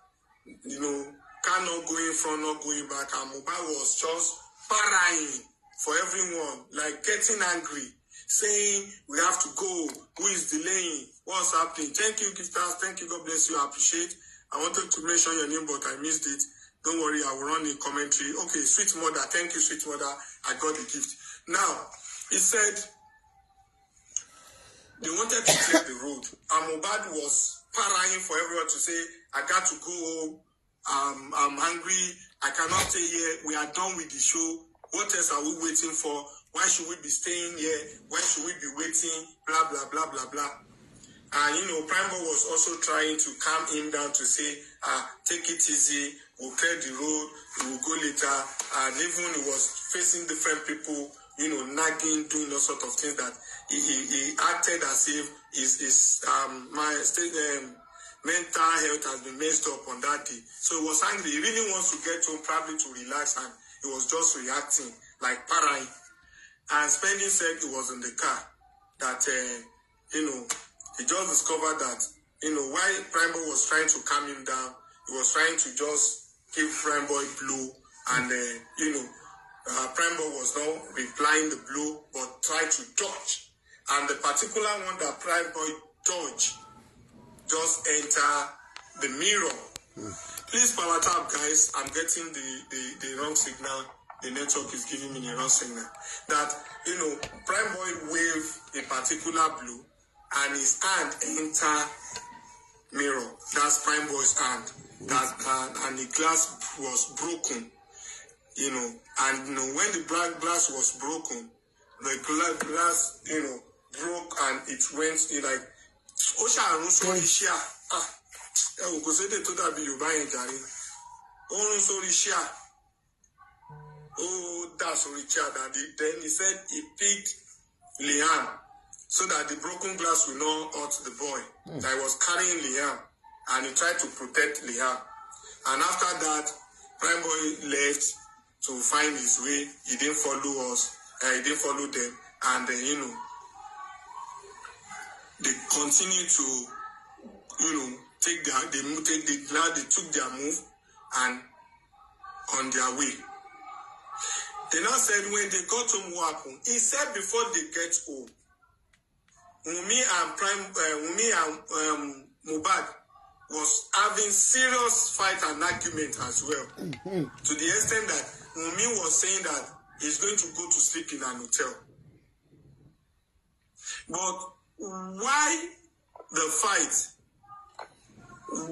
car not going front, not going back. And Mohbad was just parrying for everyone, like getting angry, saying, we have to go. Who is delaying? What's happening? Thank you, gifters. Thank you. God bless you. I appreciate. I wanted to mention your name, but I missed it. Don't worry, I will run a commentary. Okay, sweet mother. Thank you, sweet mother. I got the gift. Now, he said they wanted to clear the road. And Mohbad was parrying for everyone to say, I got to go home. I'm hungry. I cannot stay here. We are done with the show. What else are we waiting for? Why should we be staying here? Why should we be waiting? Blah, blah, blah, blah, blah. And, Prime Boy was also trying to calm him down to say, take it easy. We'll clear the road. We'll go later. And even he was facing different people, nagging, doing all sorts of things that he acted as if his mental health has been messed up on that day. So he was angry. He really wants to get home, probably to relax, and he was just reacting, like parrying. And Spending said he was in the car, that, he just discovered that, while Prime Boy was trying to calm him down, he was trying to just give Prime Boy blow, and, Prime Boy was not replying the blow, but tried to dodge. And the particular one that Prime Boy dodged just enter the mirror. Please power tap, guys. I'm getting the wrong signal. The network is giving me the wrong signal. That, Prime Boy waved a particular blow and his hand enter mirror. That's Prime Boy's hand. And the glass was broken. And when the glass was broken, the glass, broke and it went like Osha Rusorishia. Go say they told that be you buying Gary. Rusorishia. Oh, that's Richard. Then he said he picked Liam so that the broken glass will not hurt the boy. That was carrying Liam, and he tried to protect Liam. And after that, Prime Boy left to find his way. He didn't follow us. He didn't follow them. And then, they continue to, they took their move and on their way. They now said when they got home, what happened? He said before they get home, Wunmi and Mohbad was having serious fight and argument as well. To the extent that Wunmi was saying that he's going to go to sleep in an hotel. But why the fight?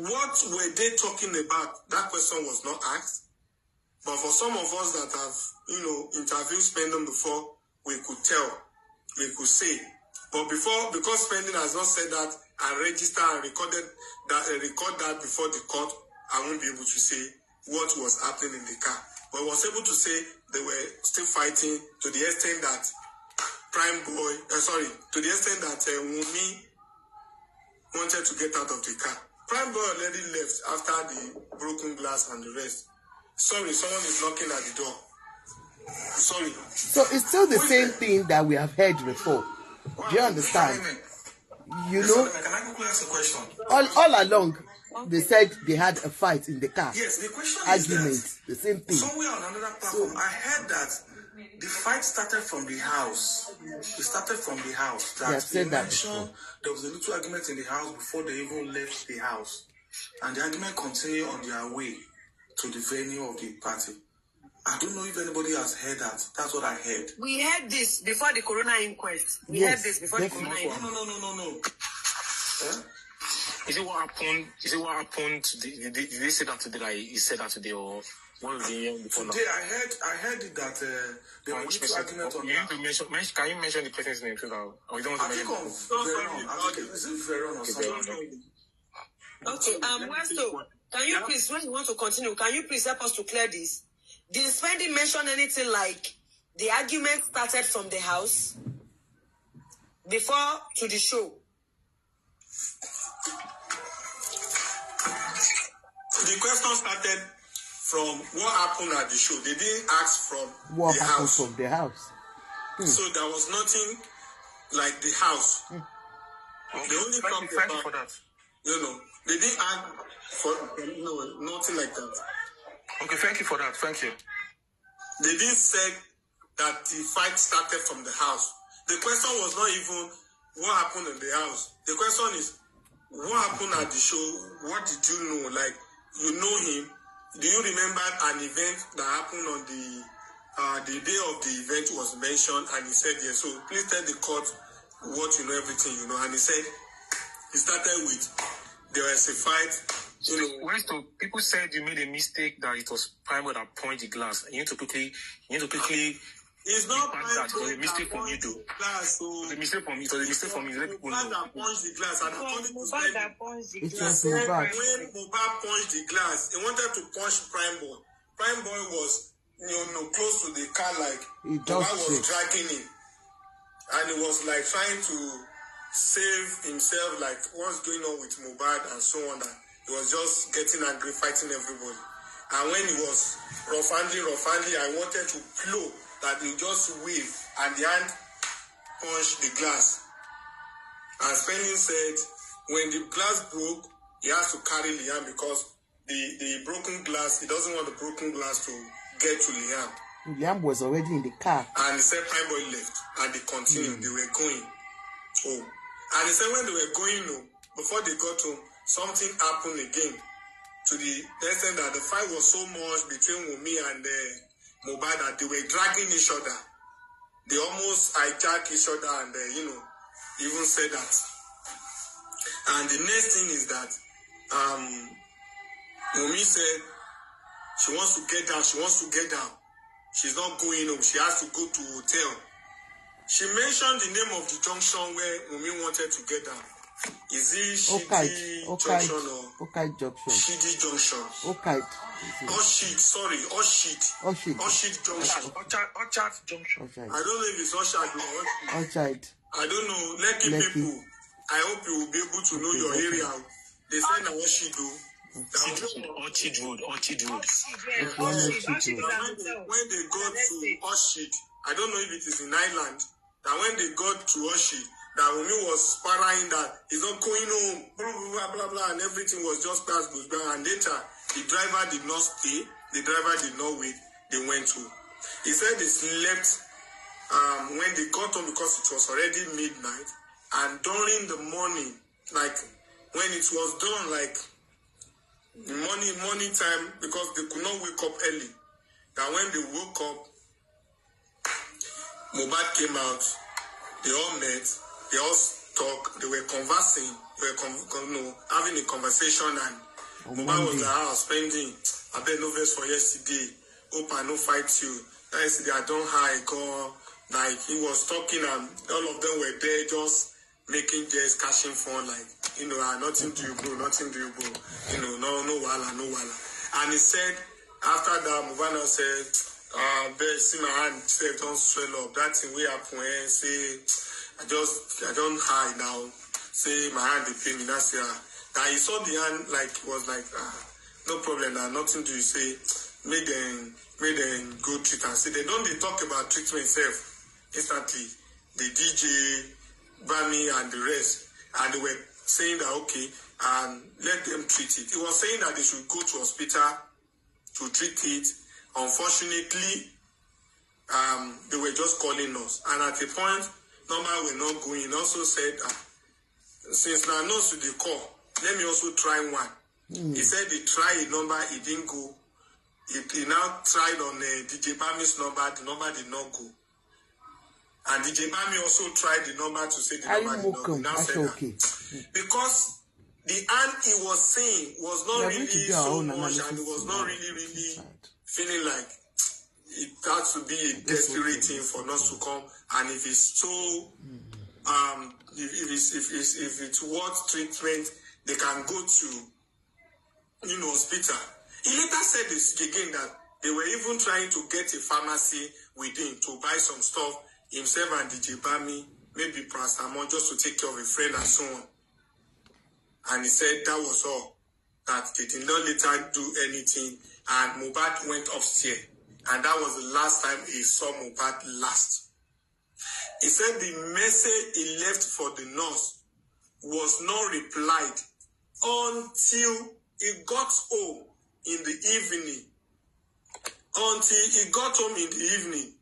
What were they talking about? That question was not asked. But for some of us that have, interviewed Spending before, we could tell, we could say. But because Spending has not said that and registered and record that before the court, I won't be able to say what was happening in the car. But I was able to say they were still fighting to the extent that to the extent that Wunmi wanted to get out of the car. Prime Boy already left after the broken glass and the rest. Sorry, someone is knocking at the door. Sorry. So it's still the same thing that we have heard before. Do you understand? You know, can I quickly ask a question? All along, they said they had a fight in the car. Yes, the question argument, is that the same thing. somewhere on another platform, I heard that the fight started from the house. It started from the house. That they mentioned there was a little argument in the house before they even left the house. And the argument continued on their way to the venue of the party. I don't know if anybody has heard that. That's what I heard. We heard this before the Coroner inquest. We heard this before the Coroner inquest. No. Huh? Is it what happened? Did they say that today? Like he said that today, or one of the years before? Today, I heard it that there was a little argument on that. Can you mention the person's name so that, or you don't want to mention? Is it Veron or something? Okay, Westo, can you please, when you want to continue, can you please help us to clear this? Did Spendi mention anything like the argument started from the house before to the show? The question started from what happened at the show. They didn't ask from what the happened house. From the house. So there was nothing like the house. They only talked about for that. They didn't ask for nothing like that. Okay, thank you for that. Thank you. They didn't say that the fight started from the house. The question was not even what happened in the house. The question is what happened at the show. What did you know? Like, you know him. Do you remember an event that happened on the day of the event was mentioned? And he said yes. So please tell the court what you know, everything you know. And he said he started with there was a fight. People said you made a mistake that it was Prime that punched the glass. You need to quickly. It's not Prime that. It was a mistake from you, though. Glass, so it was a mistake from me. It was a mistake from me. Let people know. That punched the glass, and according to Mohbad. when Mohbad punched the glass, he wanted to punch Prime Boy. Prime Boy was close to the car, like Mohbad was dragging him, and he was like trying to save himself, like what's going on with Mohbad and so on. That he was just getting angry, fighting everybody. And when he was roughly, I wanted to blow that he just wave and the hand punched the glass. And Spendi said when the glass broke, he has to carry Liam because the broken glass, he doesn't want the broken glass to get to Liam. Liam was already in the car. And he said Prime Boy left and they continued. They were going. Oh. And he said when they were going, before they got home, something happened again. To the extent that the fight was so much between Wunmi and Mohbad that they were dragging each other. They almost hijacked each other and, even said that. And the next thing is that Wunmi said she wants to get down. She's not going home. She has to go to hotel. She mentioned the name of the junction where Wunmi wanted to get down. Is it Shidi Junction or Okai Junction? Shidi Junction. Okai. Oshid Junction. Orchard Junction. I don't know if it's Oshad or Orchard. I don't know. Lekki people, I hope you will be able to know your area. They say na Oshido. Orchid Road. When they go to Oshid, I don't know if it is in Ireland. That when they got to Oshid, that Wunmi was sparring that he's not going home, blah, blah, blah, and everything was just passed goes by. And later, the driver did not stay, the driver did not wait, they went to. He said they slept when they got home because it was already midnight. And during the morning, like when it was done, like morning time, because they could not wake up early, that when they woke up, Mohbad came out, they all met, they all talked, they were conversing, having a conversation, and Mohbad was like, I was spending, I bet no verse for yesterday, hope I no fight you, yesterday I don't hide, God, like he was talking and all of them were there just making jest, catching fun, like, nothing to you bro, no wala. And he said, after that, Mohbad said, see my hand, say don't swell up, that thing we happen, say, I don't hide now. Say my hand they pain me. That's Now he saw the hand like was like no problem. Now nothing to say. Make them go treat and say they talk about treatment itself. Instantly the DJ, Bami and the rest. and they were saying that, okay, let them treat it. He was saying that they should go to hospital to treat it. Unfortunately, they were just calling us. And at a point, normal we're not going. He also said, since now nurse to the call, let me also try one. He said he tried a number, it didn't go. He now tried on DJ Bami's number, the number did not go. And DJ Bami also tried the number to say the number did not go. Now said that. Because the hand he was saying was not really so much, and it was not really feeling like it had to be a desperate thing for us to come. And if it's so, if it's worth treatment, they can go to, hospital. He later said this again, that they were even trying to get a pharmacy with him to buy some stuff, himself and DJ Bami, maybe paracetamol, just to take care of a friend and so on. And he said that was all, that they did not later do anything, and Mohbad went upstairs. And that was the last time he saw Mohbad last. He said the message he left for the nurse was not replied until he got home in the evening. Until he got home in the evening.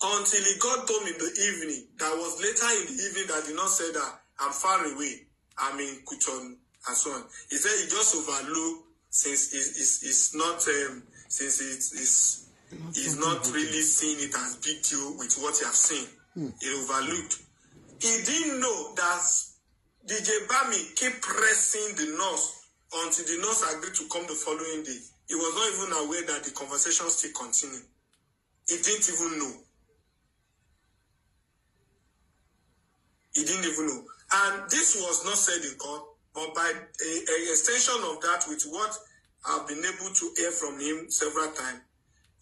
Until he got home in the evening. That was later in the evening that the nurse said that I'm far away. I'm in Kuton and so on. He said he just overlooked since it's not since he's not really seeing it as big deal with what he has seen. He overlooked. He didn't know that DJ Bami kept pressing the nurse until the nurse agreed to come the following day. He was not even aware that the conversation still continued. He didn't even know. He didn't even know. And this was not said in court, but by an extension of that, with what I've been able to hear from him several times,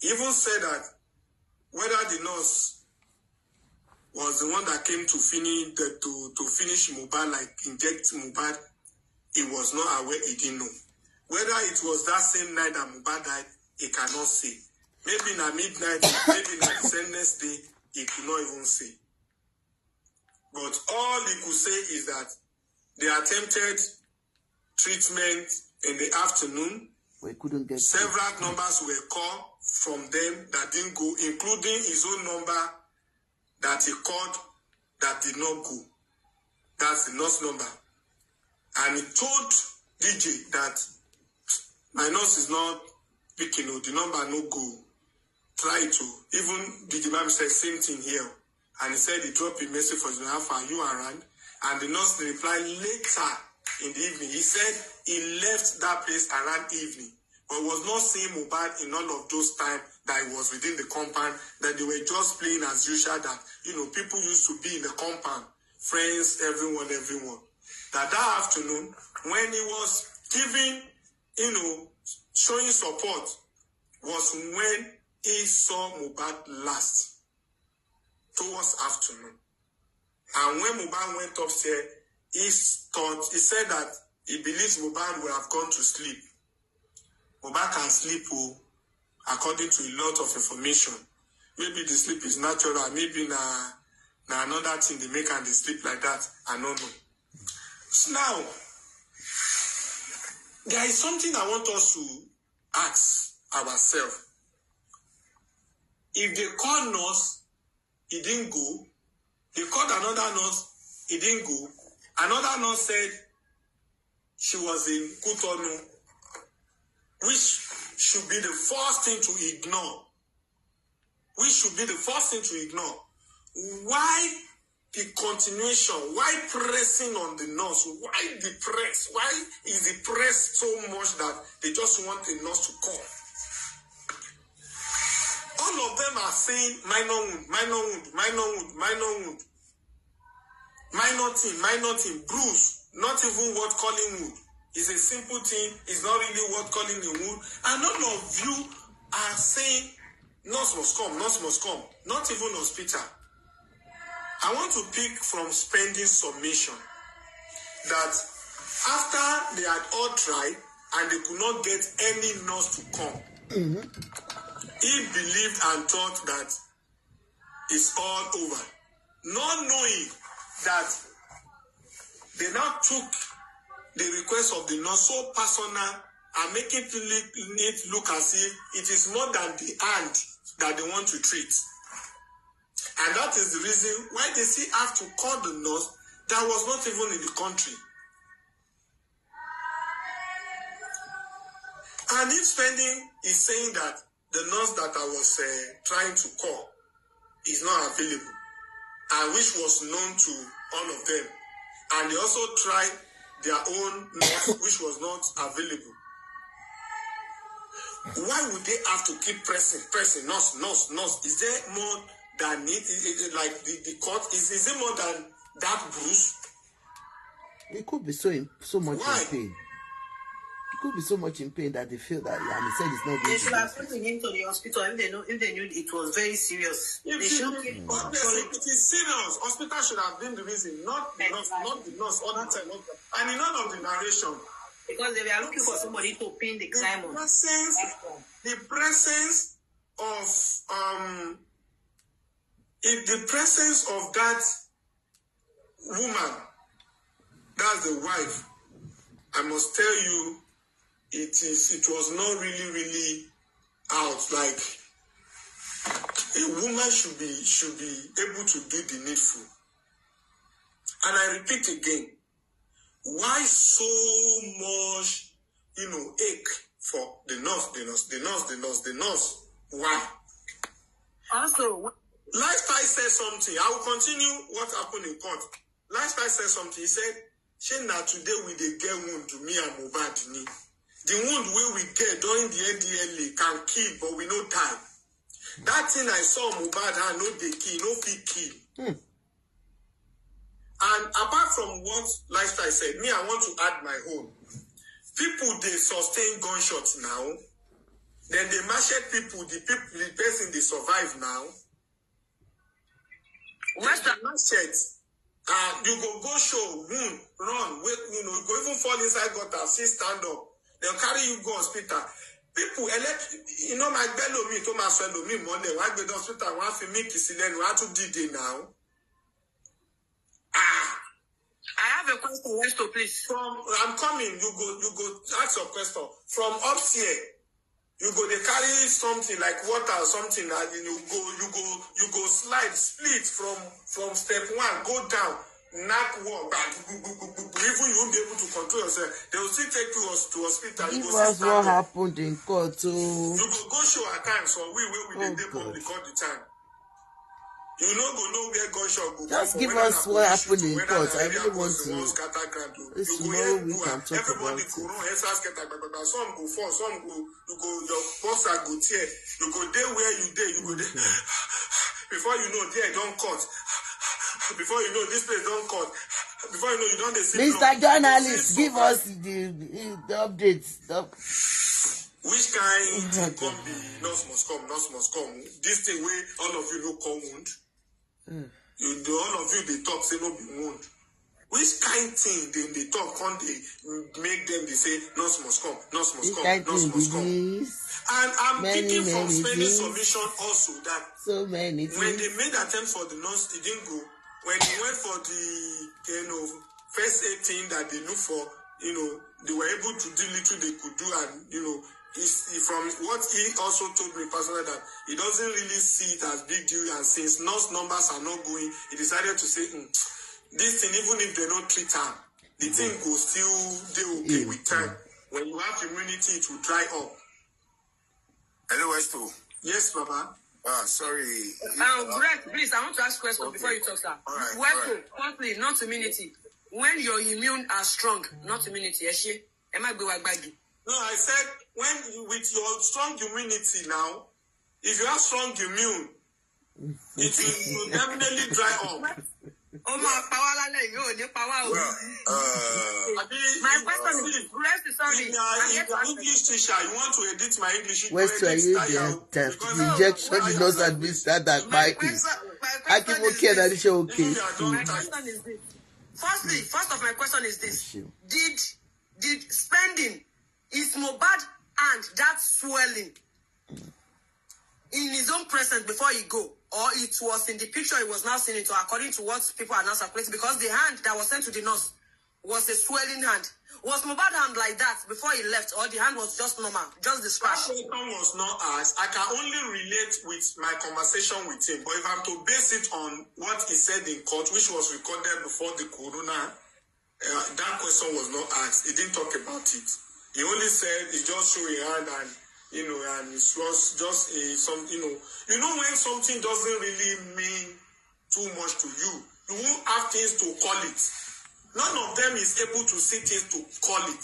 he even said that whether the nurse was the one that came to finish Mohbad, like inject Mohbad, he was not aware, he didn't know. Whether it was that same night that Mohbad died, he cannot say. Maybe in the midnight, maybe in the same next day, he could not even say. But all he could say is that they attempted treatment in the afternoon. We couldn't get several numbers were called from them that didn't go, including his own number that he called that did not go. That's the nurse number. And he told DJ that my nurse is not picking, the number no go. Try to. Even DJ Bam said same thing here. And he said he dropped a message for you, are you around? And the nurse replied later in the evening. He said he left that place around evening, but was not seeing Mohbad in all of those times that he was within the compound, that they were just playing as usual, that, people used to be in the compound, friends, everyone. That afternoon, when he was giving, showing support, was when he saw Mohbad last. Towards afternoon. And when Mohbad went upstairs, he said that he believes Mohbad would have gone to sleep. Mohbad can sleep according to a lot of information. Maybe the sleep is natural, maybe another thing they make and they sleep like that. I don't know. So now, there is something I want us to ask ourselves. If they call us, he didn't go. They called another nurse. He didn't go. Another nurse said she was in Kutonu, which should be the first thing to ignore. Why the continuation? Why pressing on the nurse? Why the press? Why is the press so much that they just want a nurse to come? All of them are saying minor wound, minor thing, bruise, not even worth calling wound. It's a simple thing, it's not really worth calling a wound. And all of you are saying nurse must come, not even hospital. I want to pick from Spending submission that after they had all tried and they could not get any nurse to come, he believed and thought that it's all over, not knowing that they now took the request of the nurse so personal and making it look as if it is more than the hand that they want to treat. And that is the reason why they still have to call the nurse that was not even in the country. And if Spending is saying that the nurse that I was trying to call is not available, and which was known to all of them, and they also tried their own nurse, which was not available, why would they have to keep pressing, nurse? Is there more than it like the court? Is it more than that, Bruce? It could be so much in pain. It could be so much in pain that they feel that, and he said it's not going they should have taken him to the hospital if they knew it was very serious. They should keep it is serious. Hospital should have been the reason, not the nurse, all the time. And in none of the narration. Because they were looking for somebody to pin the crime on. The presence of that woman, that's the wife, I must tell you, it was not really out. Like, a woman should be able to do the needful. And I repeat again, why so much, ache for the nurse? Why? Also, Lifestyle said something. I will continue what happened in court. Lifestyle said something. He said, "Shena today we dey get wound to me and Mohbad ni. The wound we get during the NDLA can kill, but we no die. That thing I saw Mohbad hand no dey kill, no fit kill." And apart from what Lifestyle said, me, I want to add my own. People, they sustain gunshots now. Then they machete people, the person they survive now. What's the machete? You go show, wound, run, wait, go even fall inside gutter, see stand up. They'll carry you go hospital. People, my bello me, to my swallow me, Monday, why go to hospital, why for me, Kisilen, why to do now? I have a question, Westo, please. I'm coming. You go ask your question. From upstairs, you go they carry something like water or something, and you go slide, split from step 1, go down, knock one back. Even you won't be able to control yourself. They will still take you to hospital. Give us what happened in court. You go show at times, so we the public all the time. You know where gunshot go. Just give us what happened in court. I really want to. This tomorrow we can talk about it. Some go fall, some go. You go your boxer go tear. You go there where you there. You go there. Before you know, there don't cut. Before you know, this place don't cut. Before you know, you don't see. Mr. Journalist, give us the updates. Which kind come be? Nurse must come. This thing where all of you no come wound. All of you they talk say no be wound. Which kind thing they talk when they make them they say nurse must come. And I'm picking from Spending submission also that so many things. When they made attempt for the nurse, it didn't go. When they went for the first aid thing that they look for, they were able to do little they could do, and from what he also told me personally that he doesn't really see it as big deal, and since nurse numbers are not going, he decided to say this thing, even if they don't treat her, the thing will still do okay with time. When you have immunity, it will dry up. Hello, Westo. Yes, Baba. Sorry. Greg, please, I want to ask a question before you talk, sir. Westo, firstly, not immunity. When your immune are strong, not immunity, am I going to No, I said with your strong immunity now, if you have strong immune, it will definitely dry up. My question is, sorry. English teacher, you want to edit my English? Where's to the injection did not administer that by I keep okay that it's okay. My question is this. First of my question is this. Did Spending is Mohbad and that swelling in his own presence before he go, or it was in the picture he was now seeing it, or according to what people are now circulating, because the hand that was sent to the nurse was a swelling hand. Was Mohbad hand like that before he left, or the hand was just normal, just the scratch? That question was not asked. I can only relate with my conversation with him. But if I'm to base it on what he said in court, which was recorded before the Coroner, that question was not asked. He didn't talk about it. He only said he just showed a hand and, and it was just when something doesn't really mean too much to you, you won't have things to call it. None of them is able to say things to call it.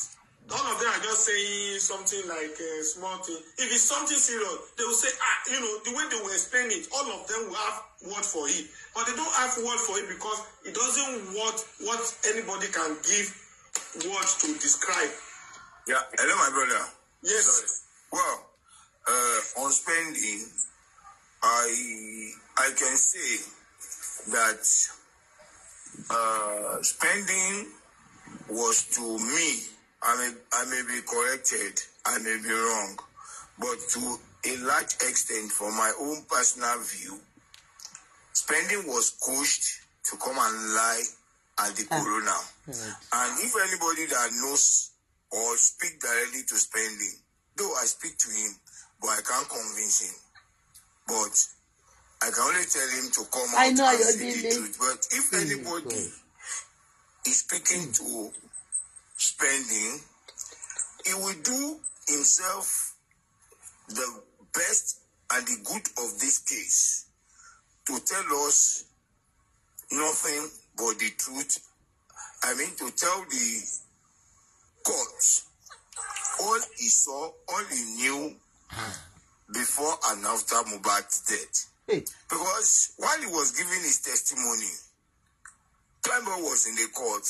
None of them are just saying something like a small thing. If it's something serious, they will say, the way they will explain it, all of them will have word for it. But they don't have word for it because it doesn't want what anybody can give words to describe. Yeah, hello, my brother. Yes. Sorry. Well, on spending, I can say that spending was, to me, I may be corrected, I may be wrong, but to a large extent, from my own personal view, spending was coached to come and lie at the Coroner. And if anybody that knows or speak directly to spending, though I speak to him, but I can't convince him. But I can only tell him to come out and say the truth. But if anybody is speaking to spending, he will do himself the best and the good of this case to tell us nothing but the truth. I mean, to tell the court all he saw, all he knew before and after Mohbad's death. Because while he was giving his testimony, Climber was in the court,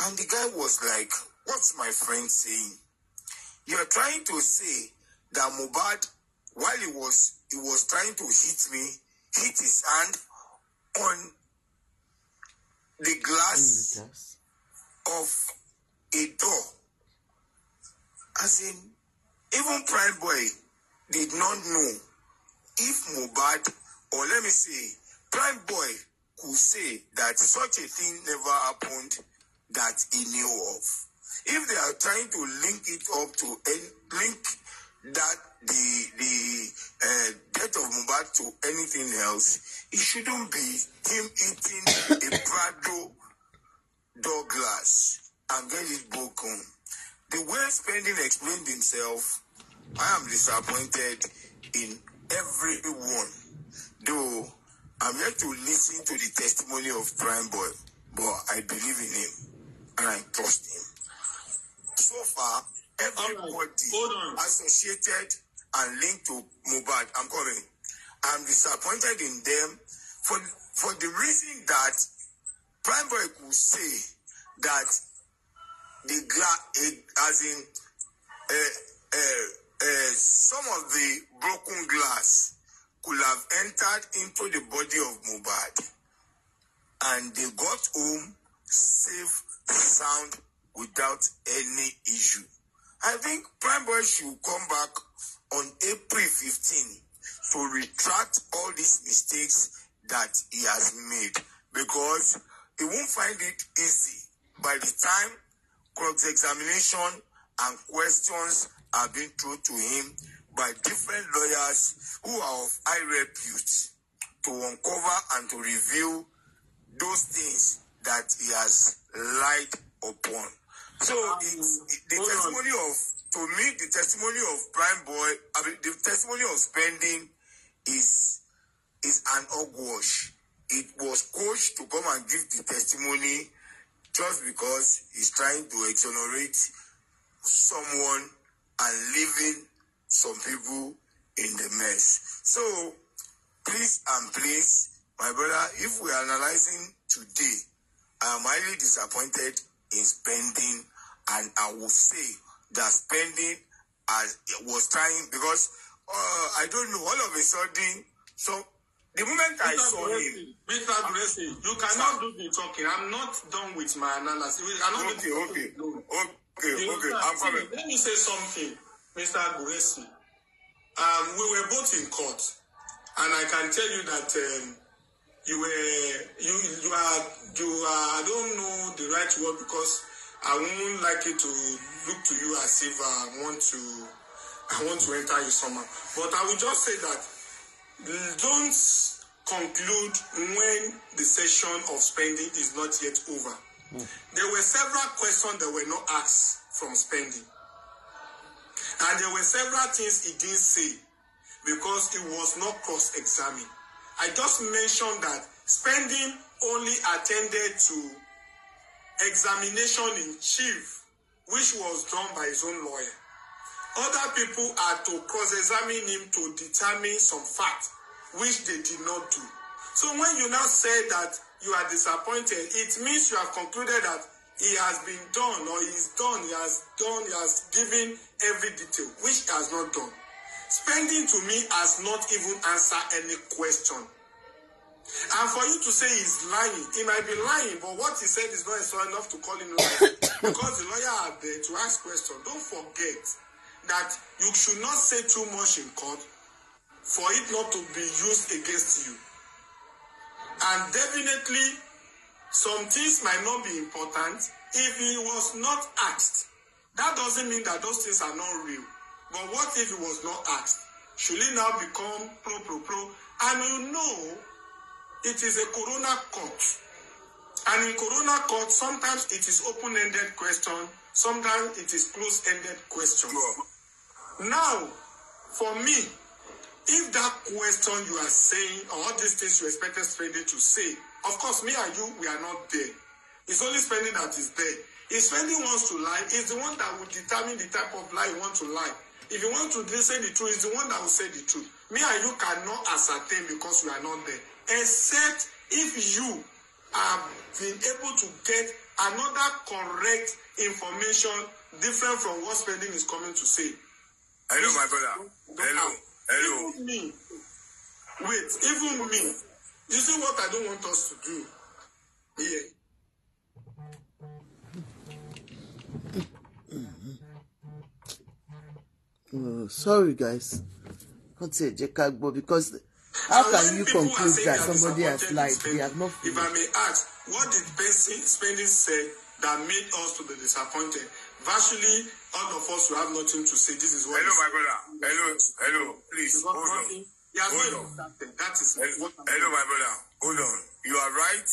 and the guy was like, what's my friend saying? You're trying to say that Mohbad, while he was trying to hit me, hit his hand on the glass of a door. As in, even Prime Boy did not know if Mohbad, or let me say, Prime Boy could say that such a thing never happened that he knew of. If they are trying to link it up to link that the death of Mohbad to anything else, it shouldn't be him eating a Prado door glass and get it broken. The way Spending explained himself, I am disappointed in everyone. Though I'm yet to listen to the testimony of Prime Boy, but I believe in him and I trust him. So far, everybody associated and linked to Mohbad, I'm coming. I'm disappointed in them for the reason that Prime Boy could say that the as in some of the broken glass could have entered into the body of Mohbad, and they got home safe, sound, without any issue. I think Prime Boy should come back on April 15 to retract all these mistakes that he has made, because he won't find it easy by the time cross-examination and questions are being thrown to him by different lawyers who are of high repute to uncover and to reveal those things that he has lied upon. So the testimony of, to me, the testimony of Prime Boy, the testimony of Spending is an hogwash. It was coached to come and give the testimony just because he's trying to exonerate someone and leaving some people in the mess. So, please and please, my brother, if we are analyzing today, I am highly disappointed in Spending, and I will say that Spending was trying, because I don't know, all of a sudden, so the moment I saw him, Mr. Gressy, you cannot do the talking. I'm not done with my analysis. Okay. I'm coming. Let me say something, Mr. Gressy. We were both in court, and I can tell you that you are I don't know the right word because I won't like it to look to you as if I want to enter you somehow. But I will just say that don't conclude when the session of spending is not yet over. There were several questions that were not asked from spending. And there were several things he didn't say because he was not cross-examined. I just mentioned that spending only attended to examination in chief, which was done by his own lawyer. Other people had to cross-examine him to determine some facts, which they did not do. So when you now say that you are disappointed, it means you have concluded that he has been done or he's done, he has given every detail, which he has not done. Spending to me has not even answered any question. And for you to say he's lying, he might be lying, but what he said is not enough to call him lying. Because the lawyer are there to ask questions. Don't forget that you should not say too much in court for it not to be used against you. And definitely, some things might not be important if he was not asked. That doesn't mean that those things are not real. But what if he was not asked? Should he now become pro? And you know, it is a Coroner court. And in Coroner court, sometimes it is open-ended question, sometimes it is closed-ended question. Now, for me, if that question you are saying, or all these things you expected Spending to say, of course, me and you, we are not there. It's only Spending that is there. If Spending wants to lie, it's the one that will determine the type of lie you want to lie. If you want to say the truth, it's the one that will say the truth. Me and you cannot ascertain because we are not there. Except if you have been able to get another correct information different from what Spending is coming to say. Hello, my brother. Hello. Even me. You see what I don't want us to do here? Sorry, guys. Can't say Jekagbo because how can you conclude that somebody has lied? They have not. If I may ask, what did Spending say that made us to be disappointed? Virtually, all of us will have nothing to say. This is what. Hello, my brother. Hello. Please hold on. That is what. Hello, my brother. Hold on. You are right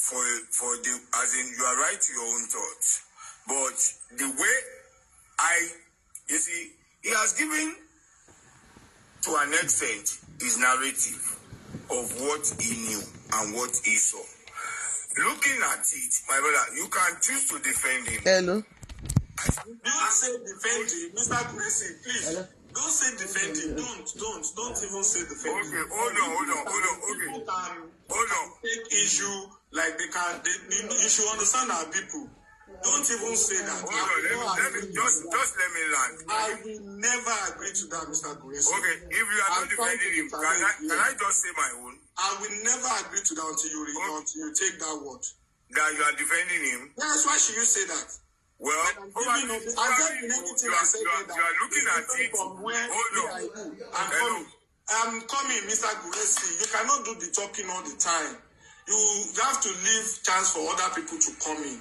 for the as in you are right to your own thoughts, but the way you see, he has given to an extent his narrative of what he knew and what he saw. Looking at it, my brother, you can choose to defend him. Hello. Don't say defend him, Mr. Gracie, please. Hello? Don't say defend him. Don't even say defend him. Okay, hold on. Okay. Hold on. Take issue like you should understand our people. Don't even say that. Hold on, let me just let me land. I will never agree to that, Mr. Gracie. Okay, if you are not defending him, can I just say my own? I will never agree to that until you take that word. That you are defending him? That's why should you say that? Well, you are looking at it. Hold on. I'm coming, Mr. Gracie. You cannot do the talking all the time. You have to leave chance for other people to come in.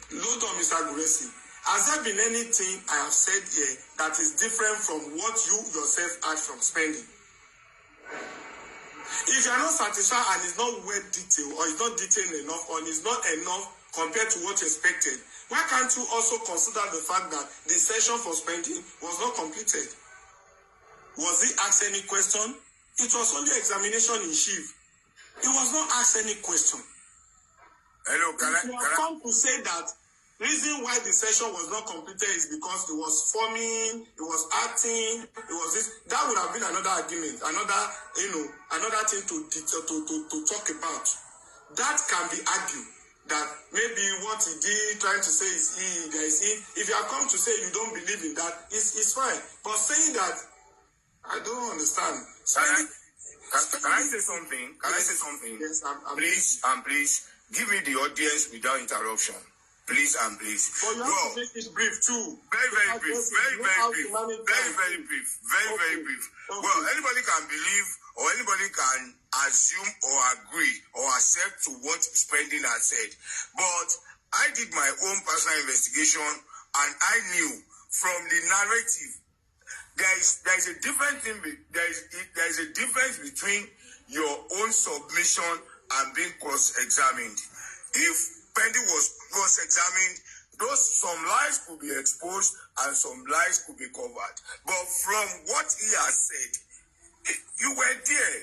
Hold on, Mr. Gracie. Has there been anything I have said here that is different from what you yourself had from Spending? If you are not satisfied and it's not well detailed, or it's not detailed enough, or it's not enough compared to what you expected, why can't you also consider the fact that the session for Spending was not completed? Was he asked any question? It was only examination in chief. He was not asked any question. Hello, can I come to say that reason why the session was not completed is because it was forming, it was acting, it was this. That would have been another argument, another thing to talk about. That can be argued. That maybe what he did, trying to say is if you are come to say you don't believe in that, it's fine. But saying that, I don't understand. Can I say something? Yes, please. Give me the audience without interruption. Please and please. But you have to make it brief too. Very brief. Very brief. Well, anybody can believe or anybody can assume or agree or accept to what Spending has said. But I did my own personal investigation, and I knew from the narrative there is a different thing. There is a difference between your own submission and being cross-examined. If Pendy was cross-examined, some lies could be exposed and some lies could be covered. But from what he has said, you were there.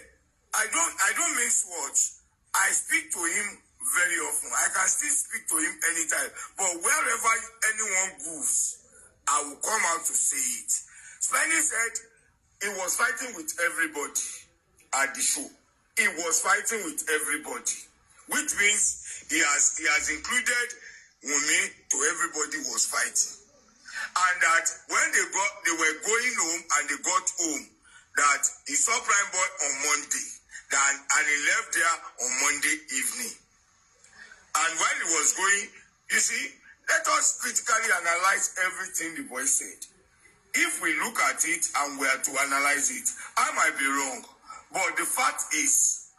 I don't mix words. I speak to him very often. I can still speak to him anytime. But wherever anyone goes, I will come out to say it. Spenny said he was fighting with everybody at the show. He was fighting with everybody, which means he has included Wunmi to everybody was fighting. And that when they were going home and they got home, that he saw Prime Boy on Monday, and he left there on Monday evening. And while he was going, you see, let us critically analyze everything the boy said. If we look at it and we are to analyze it, I might be wrong. But the fact is,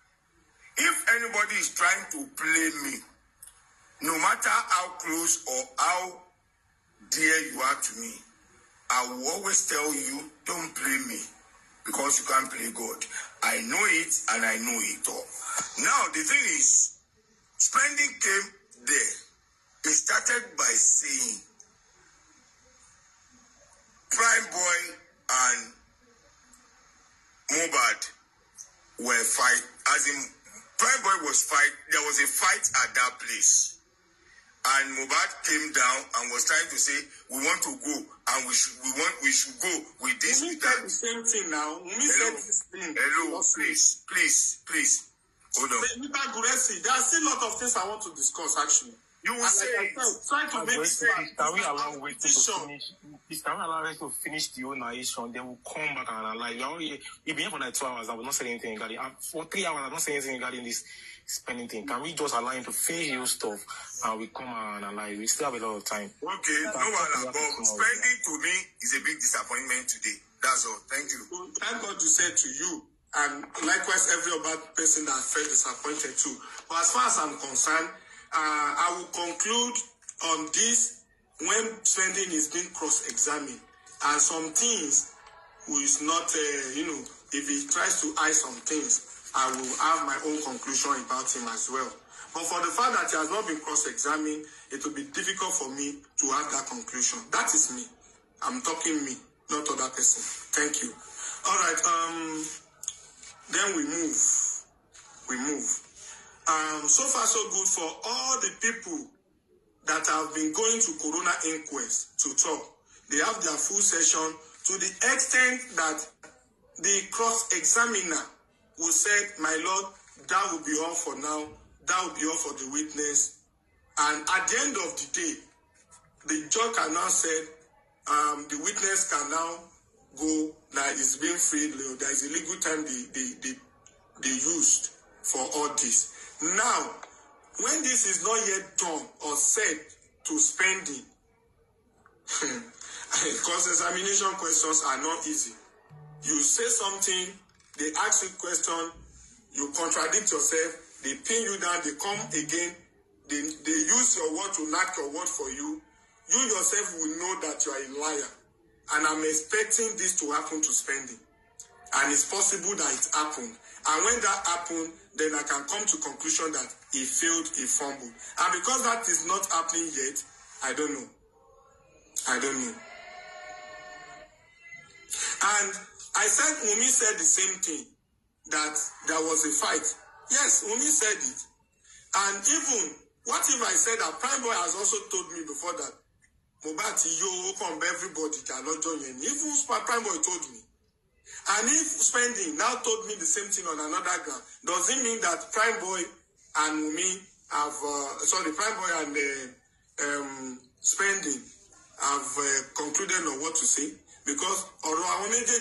if anybody is trying to play me, no matter how close or how dear you are to me, I will always tell you, don't play me, because you can't play God. I know it and I know it all. Now, the thing is, Spending came there. He started by saying, Prime Boy and Mohbad were fight, as in Prime Boy was fight. There was a fight at that place, and Mohbad came down and was trying to say, "We want to go, and we should go with this." We said the same thing now. We said this thing. Hello, please, hold on. Mr. Guresi, there are still a lot of things I want to discuss. Actually, you will say, try to make it. Can we allow wait to finish? Please, can we allow us to finish the whole narration? Then we'll come back and analyze. You've been here for like 2 hours. I will not say anything regarding. For 3 hours, I will not say anything regarding this Spending thing. Can we just allow him to finish your stuff and we come and analyze? We still have a lot of time. Okay, no one. But Spending to me is a big disappointment today. That's all. Thank you. Thank God you said to you, and likewise every other person that felt disappointed too. But as far as I'm concerned, I will conclude on this when Spending is being cross-examined, and some things who is not, if he tries to hide some things, I will have my own conclusion about him as well. But for the fact that he has not been cross-examined, it will be difficult for me to have that conclusion. That is me. I'm talking me, not other person. Thank you. All right. Then we move. So far, so good for all the people that have been going to Coroner Inquest to talk. They have their full session to the extent that the cross-examiner will say, my Lord, that will be all for now. That will be all for the witness. And at the end of the day, the judge can now say, the witness can now go, that is being freed. There is a legal time they used for all this. Now, when this is not yet done or said to Spending, cross-examination questions are not easy. You say something, they ask you a question, you contradict yourself, they pin you down, they come again, they use your word to knock your word for you. You yourself will know that you are a liar. And I'm expecting this to happen to Spending. And it's possible that it happened. And when that happened, then I can come to conclusion that he failed a fumble. And because that is not happening yet, I don't know. And I said, Wunmi said the same thing, that there was a fight. Yes, Wunmi said it. And even, what if I said that Prime Boy has also told me before that, Mohbad, you come everybody can not join you. Even Prime Boy told me. And if Spending now told me the same thing on another ground, does it mean that Prime Boy and Wunmi have, Prime Boy and Spending have concluded on what to say? Because although I wanted to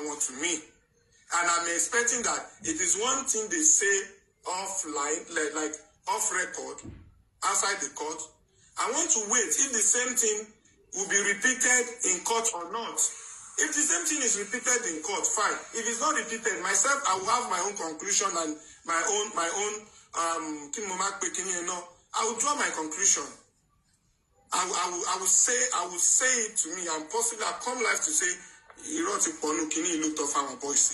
want to me, and I'm expecting that it is one thing they say offline, like off record, outside the court. I want to wait if the same thing will be repeated in court or not. If the same thing is repeated in court, fine. If it's not repeated, myself, I will have my own conclusion and my own I will draw my conclusion. I will say it to me, and possibly I'll come live to say, you wrote a Ponukini, he looked off our voice.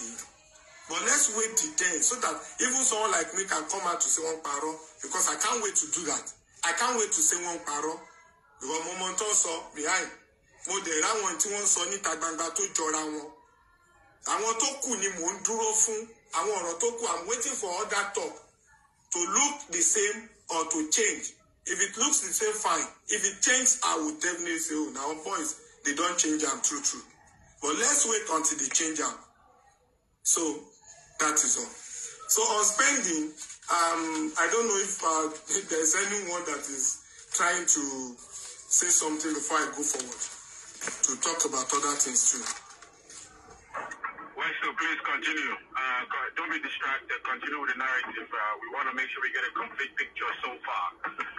But let's wait till then, so that even someone like me can come out to say one paro, because I can't wait to do that. I can't wait to say one paro, because moment also behind. Mo de ra won tí wọ́n sọ níta gbangba tó jọra wọn. Àwọn tó kù ni mò ń dúró fún. Àwọn ọ̀rọ̀ tó kù, I'm waiting for all that talk to look the same or to change. If it looks the same, fine. If it changes, I will definitely say, oh, now boys, they don't change them, true. But let's wait until they change them. So that is all. So on spending, I don't know if there's anyone that is trying to say something before I go forward to talk about other things too. Well, so please continue. Don't be distracted. Continue with the narrative. We want to make sure we get a complete picture so far.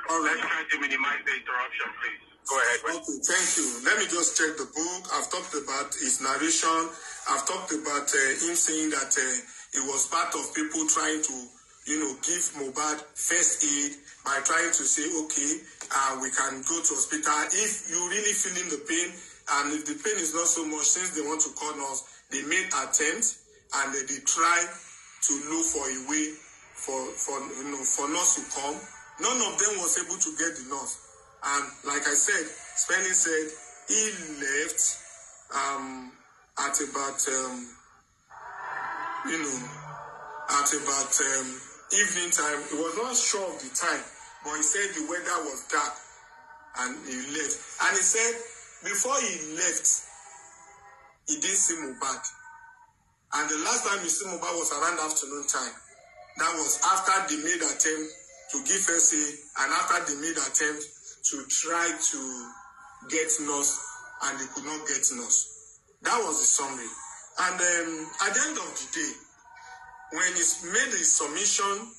All right. Let's try to minimize the interruption, please. Go ahead. Okay, thank you. Let me just check the book. I've talked about his narration. I've talked about him saying that it was part of people trying to, give Mohbad first aid by trying to say, okay, we can go to hospital. If you really feeling the pain, and if the pain is not so much, since they want to call us, they made attempts and they try to look for a way for nurse to come. None of them was able to get the nurse. And like I said, Spenny said he left at about evening time. He was not sure of the time, but he said the weather was dark and he left. And he said before he left, he didn't see Mohbad. And the last time he see Mohbad was around afternoon time. That was after they made attempt to give first aid, and after they made attempt to try to get nurse, and they could not get nurse. That was the summary. And at the end of the day, when he made his submission,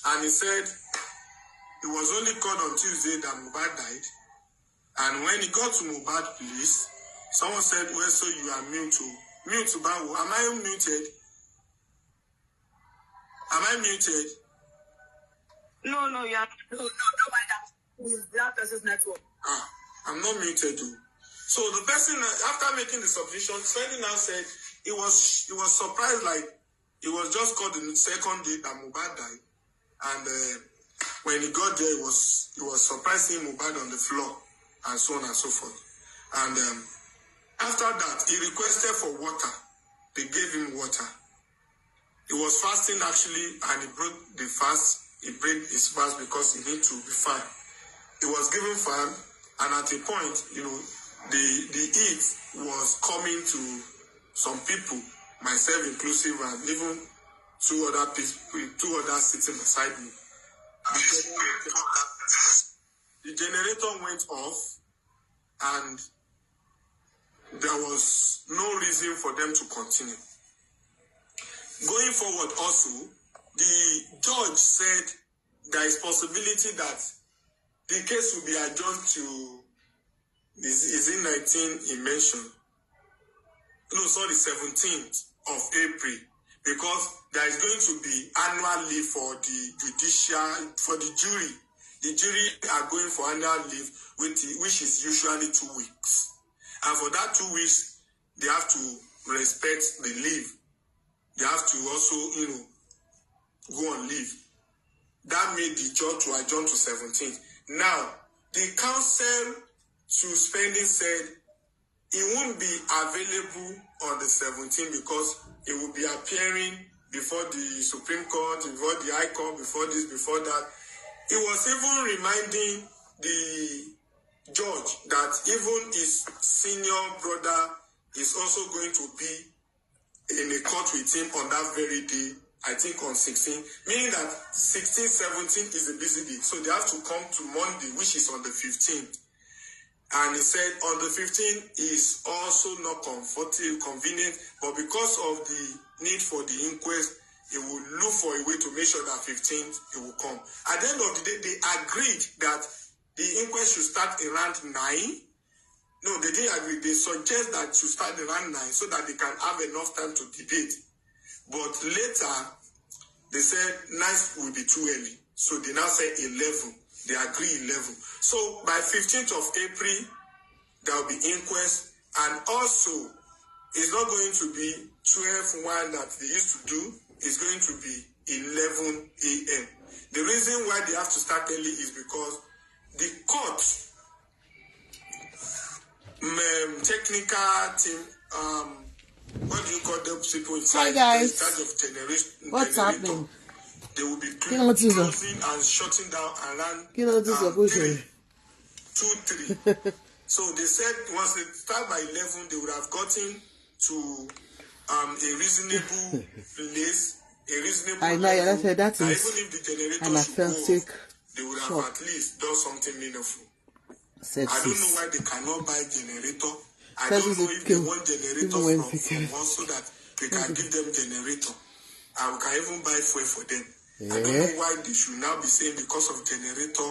and he said it was only called on Tuesday that Mohbad died, and when he got to Mohbad police, someone said, well, so you are mute to Bawo. Am I muted? Am I muted? No, you are. No, it's that person's network. I'm not muted, though. So the person, after making the submission, Spenny now said he was surprised, like it was just called the second day that Mohbad died. And when he got there, he was surprised seeing Mohbad on the floor, and so on and so forth. And after that, he requested for water. They gave him water. He was fasting actually, and he broke the fast. He broke his fast because he needed to be fine. He was given fan, and at a point, the heat was coming to some people, myself inclusive, and even two others sitting beside me. The generator went off, and there was no reason for them to continue. Going forward also, the judge said there is possibility that the case will be adjourned to, is it 19 he mentioned? No, sorry, 17th of April, because there is going to be annual leave for the jury. The jury are going for annual leave, which is usually 2 weeks. And for that 2 weeks, they have to respect the leave. They have to also, go on leave. That made the judge to adjourn to 17th. Now, the counsel to Spending said he won't be available on the 17th because he will be appearing before the Supreme Court, before the High Court, before this, before that. He was even reminding the judge that even his senior brother is also going to be in a court with him on that very day, I think on 16, meaning that 16, 17 is a busy day. So they have to come to Monday, which is on the 15th. And he said on the 15th is also not convenient, but because of the need for the inquest, he will look for a way to make sure that 15th he will come. At the end of the day, they agreed that the inquest should start around 9, No, they didn't agree. They suggest that you start around 9 so that they can have enough time to debate. But later, they said 9 will be too early. So they now say 11. They agree 11. So by 15th of April, there will be inquest. And also, it's not going to be 12:1 that they used to do. It's going to be 11 a.m. The reason why they have to start early is because the court, technical team, what do you call them people inside? Hi guys. In charge of generation. What's happening? They will be closing and shutting down around 3. So they said once they start by 11, they would have gotten to a reasonable place, a reasonable I know, level, that is, even if the generator should go off, they would have at least done something meaningful. I don't know why they cannot buy generator. I don't know if they want generator from us so that we can give them generator. And we can even buy fuel for them. I don't know why they should now be saying because of generator,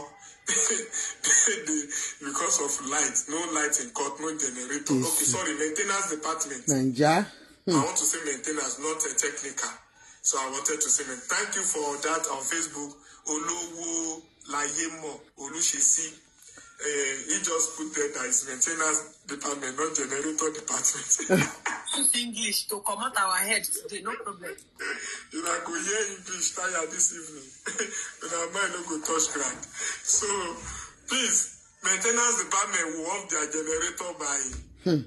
because of light, no light in court, no generator. Okay, sorry, maintenance department. I want to say maintenance, not a technical. So I wanted to say thank you for that on Facebook. Olowo Layemo Olushesi. He just put there that it's maintenance department, not generator department. English to come out our head today, no problem. You know, I could hear English tired this evening. But our mind don't go touch ground. So please, maintenance department will off their generator by 2-3,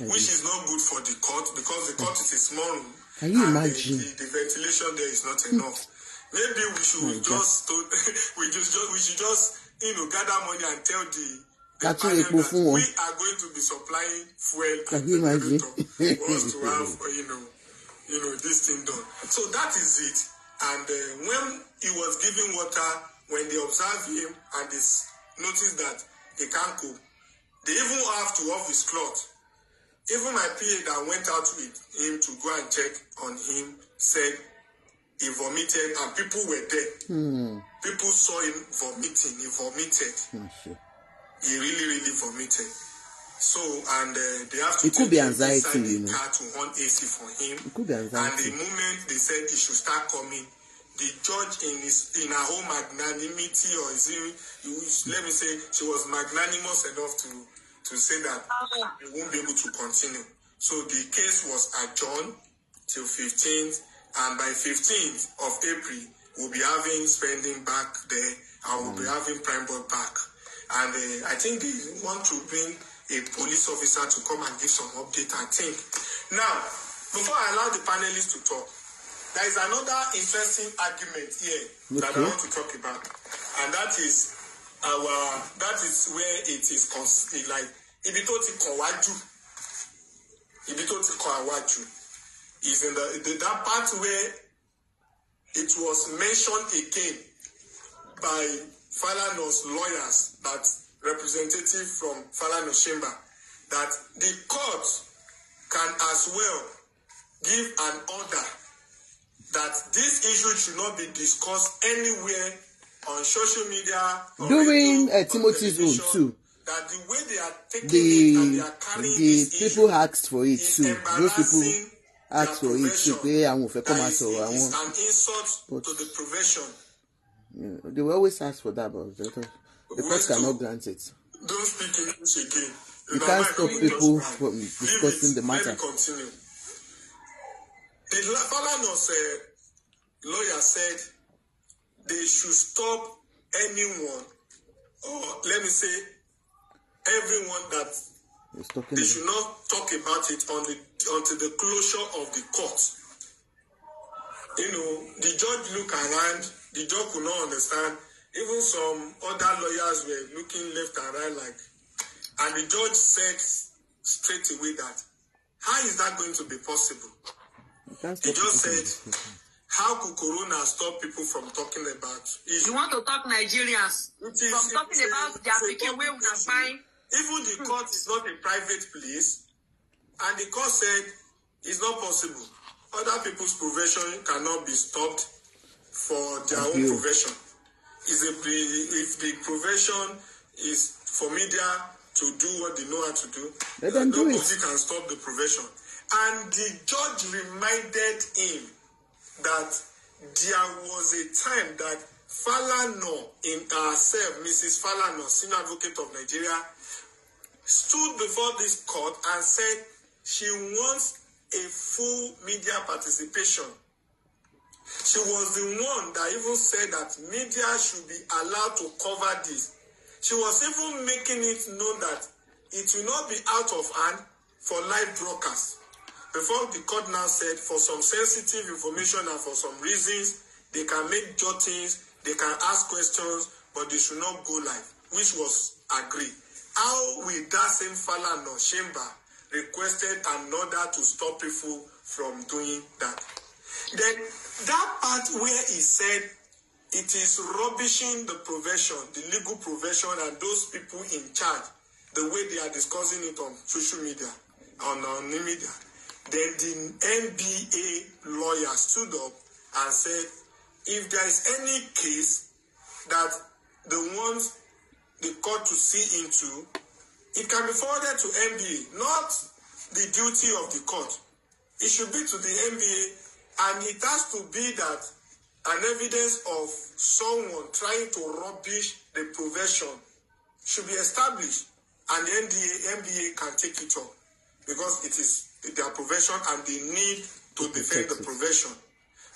which is not good for the court because the court is a small room. Can you imagine? The ventilation there is not enough. Maybe we should just gather money and tell the panel that we are going to be supplying fuel and generator for us to have this thing done. So that is it. And when he was giving water, when they observed him and they noticed that he can't cope, they even have to off his cloth. Even my PA that went out with him to go and check on him said he vomited and people were there. People saw him vomiting. He vomited. He really, really vomited. So, and they have to take him inside the car to on AC for him. And the moment they said he should start coming, the judge in her whole magnanimity, or let me say, she was magnanimous enough to say that he won't be able to continue. So the case was adjourned till 15th, and by 15th of April, we'll be having spending back there, and we'll be having prime board back. And I think they want to bring a police officer to come and give some update, I think. Now, before I allow the panelists to talk, there is another interesting argument here that I want to talk about. And that is where it is like Ibitoti Kowaju is in that part where it was mentioned again by Falana's lawyers, that representative from Falana Chamber, that the court can as well give an order that this issue should not be discussed anywhere on social media. During Timothy's own too. That the way they are taking it and they are carrying this people issue asked for it too. Those people asked for it too. That is an insult to the profession. Yeah, they will always ask for that, but the court cannot grant it. Don't speak English again. You can't stop people from discussing the matter. Let me continue. The Falana's lawyer said they should stop anyone, or let me say everyone, that they should not talk about it until the closure of the court. The judge looked around, the judge could not understand. Even some other lawyers were looking left and right and the judge said straight away that, how is that going to be possible? He just said, how could Coroner stop people from talking about issues? You want to talk Nigerians from talking about their picking where we are fine? Even the court is not a private place, and the court said it's not possible. Other people's profession cannot be stopped for their own profession. If the profession is for media to do what they know how to do. Nobody can stop the profession. And the judge reminded him that there was a time that Falana in herself, Mrs. Falana, senior advocate of Nigeria, stood before this court and said she wants a full media participation. She was the one that even said that media should be allowed to cover this. She was even making it known that it will not be out of hand for live broadcast. Before the court now said for some sensitive information and for some reasons, they can make jottings, they can ask questions, but they should not go live, which was agreed. How will that same Falana chamber requested an order to stop people from doing that? Then that part where he said it is rubbishing the profession, the legal profession, and those people in charge, the way they are discussing it on social media, on the media. Then the NBA lawyer stood up and said, if there is any case that they want the court to see into, it can be forwarded to NBA, not the duty of the court. It should be to the NBA, and it has to be that an evidence of someone trying to rubbish the profession should be established, and the NBA can take it up because it is their profession and they need to defend the profession.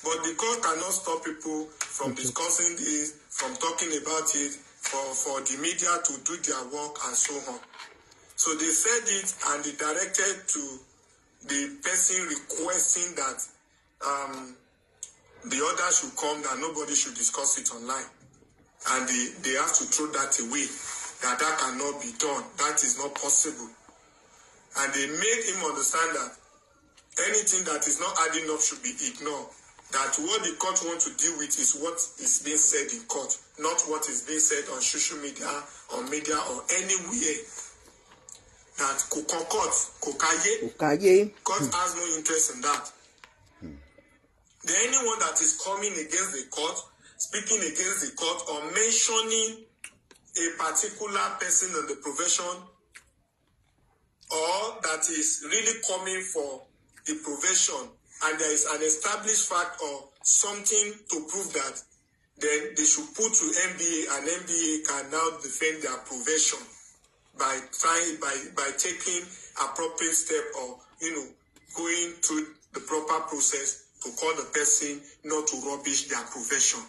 But the court cannot stop people from discussing this, from talking about it, for the media to do their work and so on. So they said it and they directed to the person requesting that the order should come, that nobody should discuss it online. And they have to throw that away, that cannot be done. That is not possible. And they made him understand that anything that is not adding up should be ignored. That what the court wants to deal with is what is being said in court, not what is being said on social media, on media, or anywhere. That court has no interest in that. Then anyone that is coming against the court, speaking against the court, or mentioning a particular person in the profession, or that is really coming for the profession, and there is an established fact or something to prove that, then they should put to NBA, and NBA can now defend their profession by taking appropriate step, or going through the proper process to call the person not to rubbish their profession.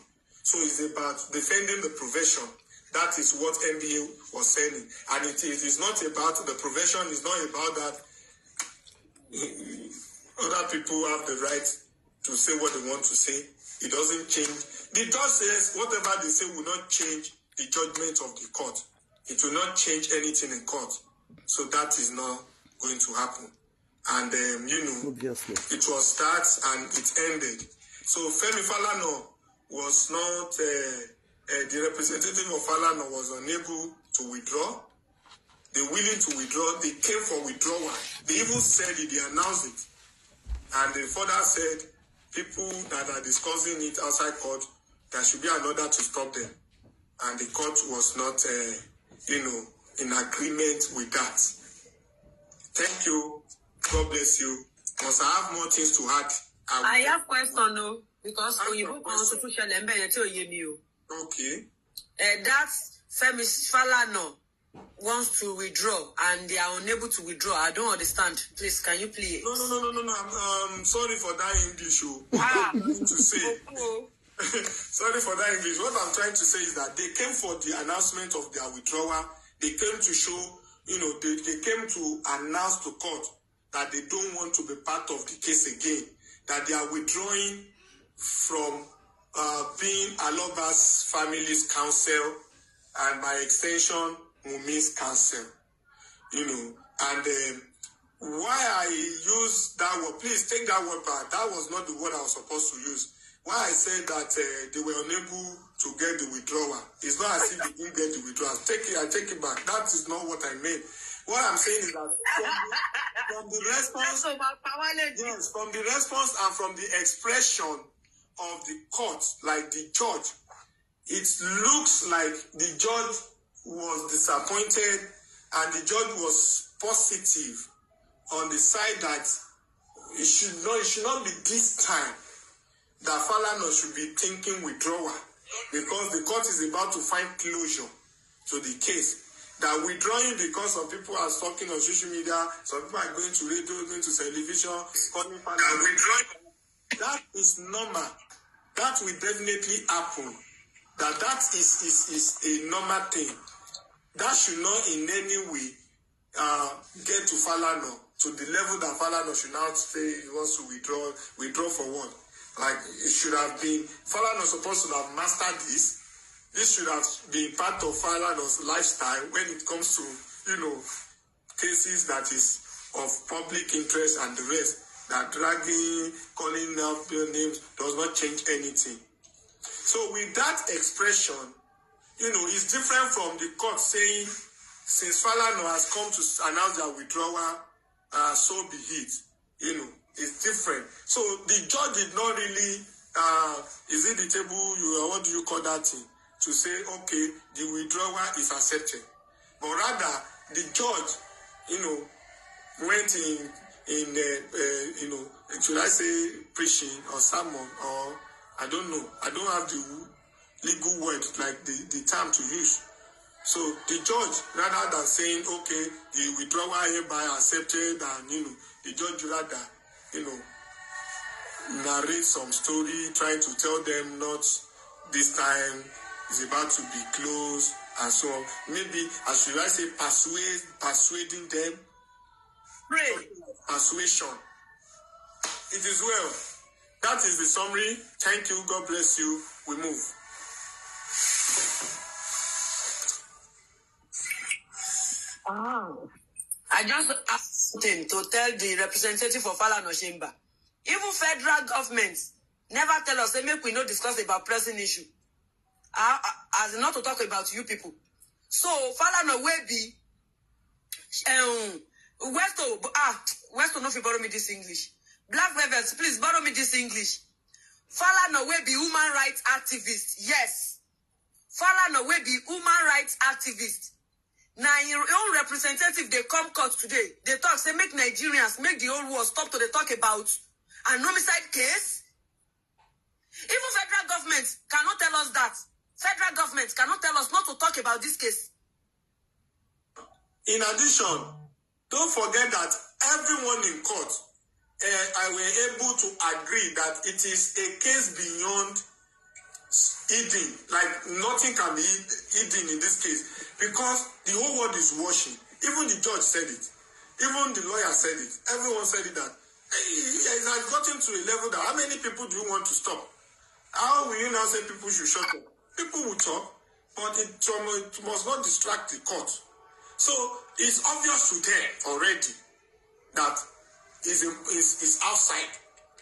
So it's about defending the profession. That is what NBA was saying. And it is not about the profession, it's not about that other people have the right to say what they want to say. It doesn't change. The judge says whatever they say will not change the judgment of the court. It will not change anything in court. So that is not going to happen. And, obviously, it was start and it ended. So Femi Falana was not, the representative of Falana was unable to withdraw. They willing to withdraw. They came for withdrawal. They even said it, they announced it. And they further said, people that are discussing it outside court, there should be an order to stop them. And the court was not, in agreement with that. Thank you. God bless you. Must I have more things to add? I have question, no, because you want to okay. That's Femi Falana wants to withdraw and they are unable to withdraw. I don't understand. Please, can you please? No. I'm sorry for that English. To say. Sorry for that English. What I'm trying to say is that they came for the announcement of their withdrawal. They came to show, they came to announce to court that they don't want to be part of the case again, that they are withdrawing from being Aloba's family's counsel, and by extension, Mumi's counsel. And why I use that word, please take that word back. That was not the word I was supposed to use. Why I said that they were unable to get the withdrawal. It's not as if they didn't get the withdrawal. I take it back. That is not what I meant. What I'm saying is that from the response, yes, from the response and from the expression of the court, like the judge, it looks like the judge was disappointed, and the judge was positive on the side that it should not be this time that Falana should be thinking withdrawal, because the court is about to find closure to the case. That withdrawing because some people are talking on social media, some people are going to radio, going to television, calling Falana. Withdrawing, that is normal. That will definitely happen. That is a normal thing. That should not in any way get to Falana, to the level that Falana should now say he wants to withdraw for what? Like, it should have been, Falana supposed to have mastered this. This should have been part of Falana's lifestyle when it comes to, cases that is of public interest and the rest. That dragging, calling out your names does not change anything. So with that expression, it's different from the court saying, since Falana has come to announce their withdrawal, so be it. It's different. So the judge did not really, is it the table, what do you call that thing? To say, okay, the withdrawal is accepted. But rather, the judge, went in should I say preaching or sermon, or I don't know. I don't have the legal word, like the term to use. So the judge, rather than saying, okay, the withdrawal hereby accepted, and, the judge rather, narrate some story, trying to tell them not this time, is about to be closed, and so on. Maybe, as should I say, persuading them. Pray. Persuasion. It is well. That is the summary. Thank you. God bless you. We move. I just asked him to tell the representative of Falana Chamber. Even federal government never tell us, they make we not discuss about pressing issue. As not to talk about you people. So Falana will be Westo no fit borrow me this English. Black Velvets, please borrow me this English. Falana will be human rights activist. Yes. Falana will be human rights activist. Now your own representative, they come court today. They talk, say make Nigerians, make the whole world stop to they talk about an homicide case. Even federal government cannot tell us that. Federal government cannot tell us not to talk about this case. In addition, don't forget that everyone in court I were able to agree that it is a case beyond hidden. Like, nothing can be hidden in this case, because the whole world is watching. Even the judge said it. Even the lawyer said it. Everyone said it, that it has gotten to a level that how many people do you want to stop? How will you now say people should shut up? People will talk, but it must not distract the court. So it's obvious to them already that is outside,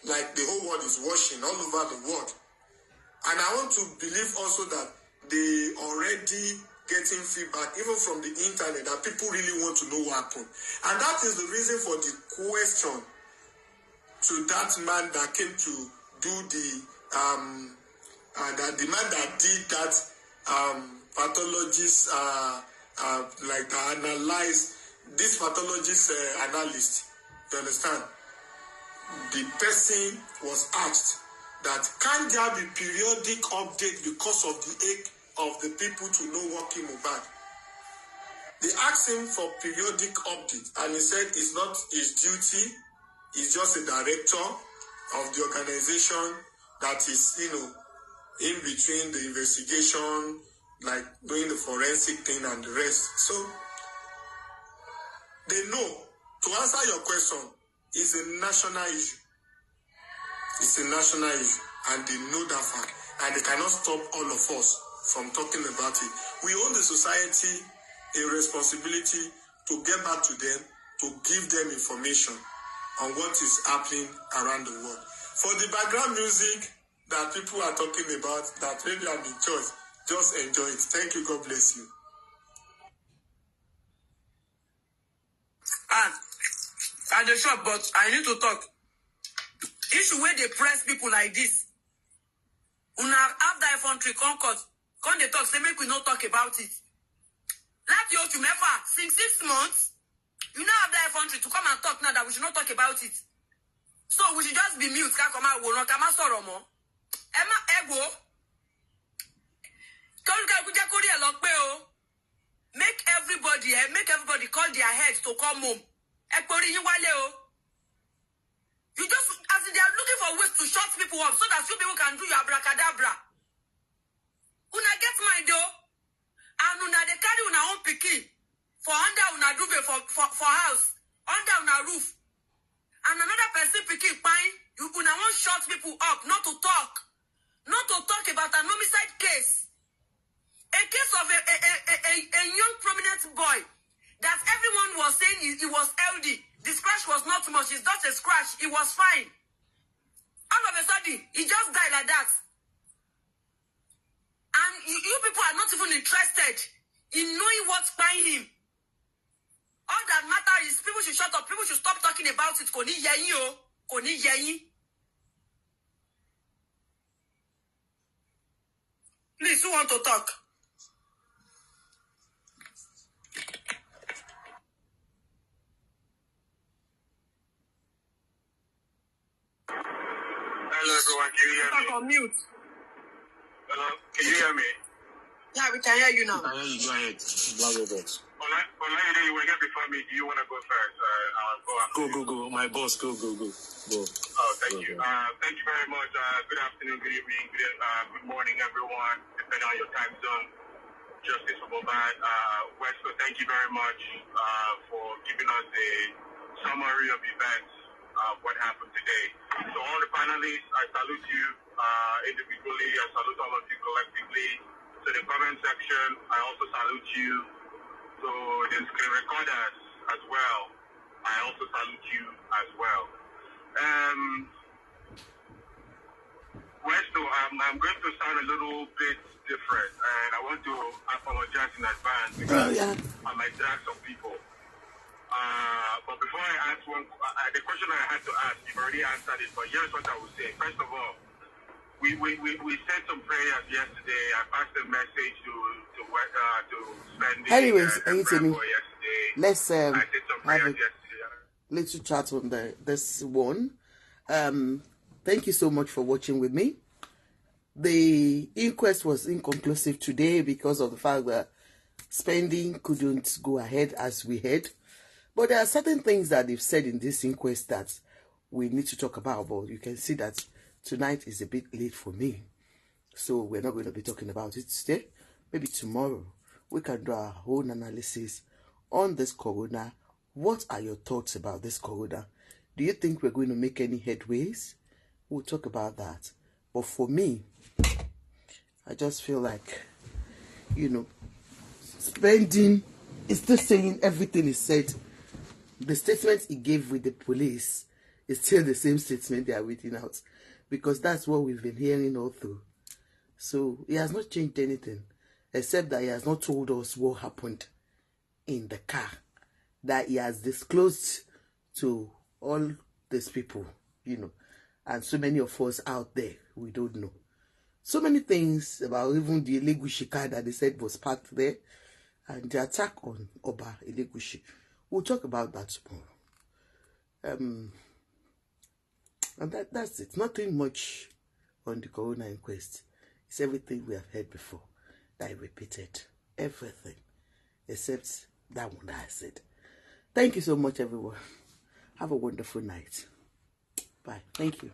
like the whole world is watching all over the world. And I want to believe also that they already getting feedback, even from the internet, that people really want to know what happened. And that is the reason for the question to that man that came to do the man that did that pathologist, like analyze this pathologist analyst. You understand? The person was asked that can there be periodic update because of the ache of the people to know what came Mohbad? They asked him for periodic update, and he said it's not his duty. He's just a director of the organization that is, in between the investigation, like doing the forensic thing and the rest. So they know. To answer your question, it's a national issue. It's a national issue, and they know that fact, and they cannot stop all of us from talking about it. We owe the society a responsibility to get back to them, to give them information on what is happening around the world. For the background music that people are talking about, that maybe I'm in church, just enjoy it. Thank you. God bless you. At the shop, but I need to talk. Issue where they press people like this. Una have that phone tree, come they talk, say make we not talk about it. Last year to Mefa, since 6 months, you now have the country to come and talk now that we should not talk about it. So we should just be mute. Emma ego. Make everybody call their heads to come home. You just, as they are looking for ways to shut people up so that few people can do your abracadabra. Una get mind though. And una they carry una own pikin for under una duvet for house, under una roof. And another person pikin pine, you una won't shut people up, not to talk about an homicide case. A case of a young prominent boy that everyone was saying he was LD. The scratch was not much. It's not a scratch. It was fine. All of a sudden, he just died like that. And you people are not even interested in knowing what's behind him. All that matters is people should shut up. People should stop talking about it. Koni yeyi o. Koni yeyi. Please, who want to talk? Hello, everyone. Can you hear me? Talk on mute. Hello, can you hear me? Yeah, we can hear you now. I hear you. Go ahead. Ola, you were here before me. Do you want to go first? I'll go. Go. My boss, go. Oh, thank you. Thank you very much. Good afternoon, good evening, good morning, everyone, depending on your time zone. Justice for Mohbad. Westo, thank you very much for giving us a summary of events, what happened today. So all the panelists, I salute you individually. I salute all of you collectively. To the comment section, I also salute you. So the screen recorders as well, I also salute you as well. Westo, I'm going to sound a little bit different, and I want to apologize in advance because I might drag some people. But before I ask the question I had to ask, you've already answered it, but here's what I would say. First of all, we said some prayers yesterday. I passed a message to Fendi. Anyways, yesterday. Let's I did some prayers have a yesterday. little chat on this one. Thank you so much for watching with me. The inquest was inconclusive today because of the fact that spending couldn't go ahead as we had. But there are certain things that they've said in this inquest that we need to talk about. But you can see that tonight is a bit late for me. So we're not going to be talking about it today. Maybe tomorrow we can do our own analysis on this coroner. What are your thoughts about this coroner? Do you think we're going to make any headways? We'll talk about that. But for me, I just feel like, spending is still saying everything is said. The statement he gave with the police is still the same statement they are reading out. Because that's what we've been hearing all through. So he has not changed anything. Except that he has not told us what happened in the car. That he has disclosed to all these people, and so many of us out there, we don't know. So many things about even the Elegushi car that they said was parked there, and the attack on Oba Elegushi. We'll talk about that tomorrow. And that's it. Nothing much on the Coroner inquest. It's everything we have heard before. That I repeated. Everything. Except that one that I said. Thank you so much, everyone. Have a wonderful night. Bye. Thank you.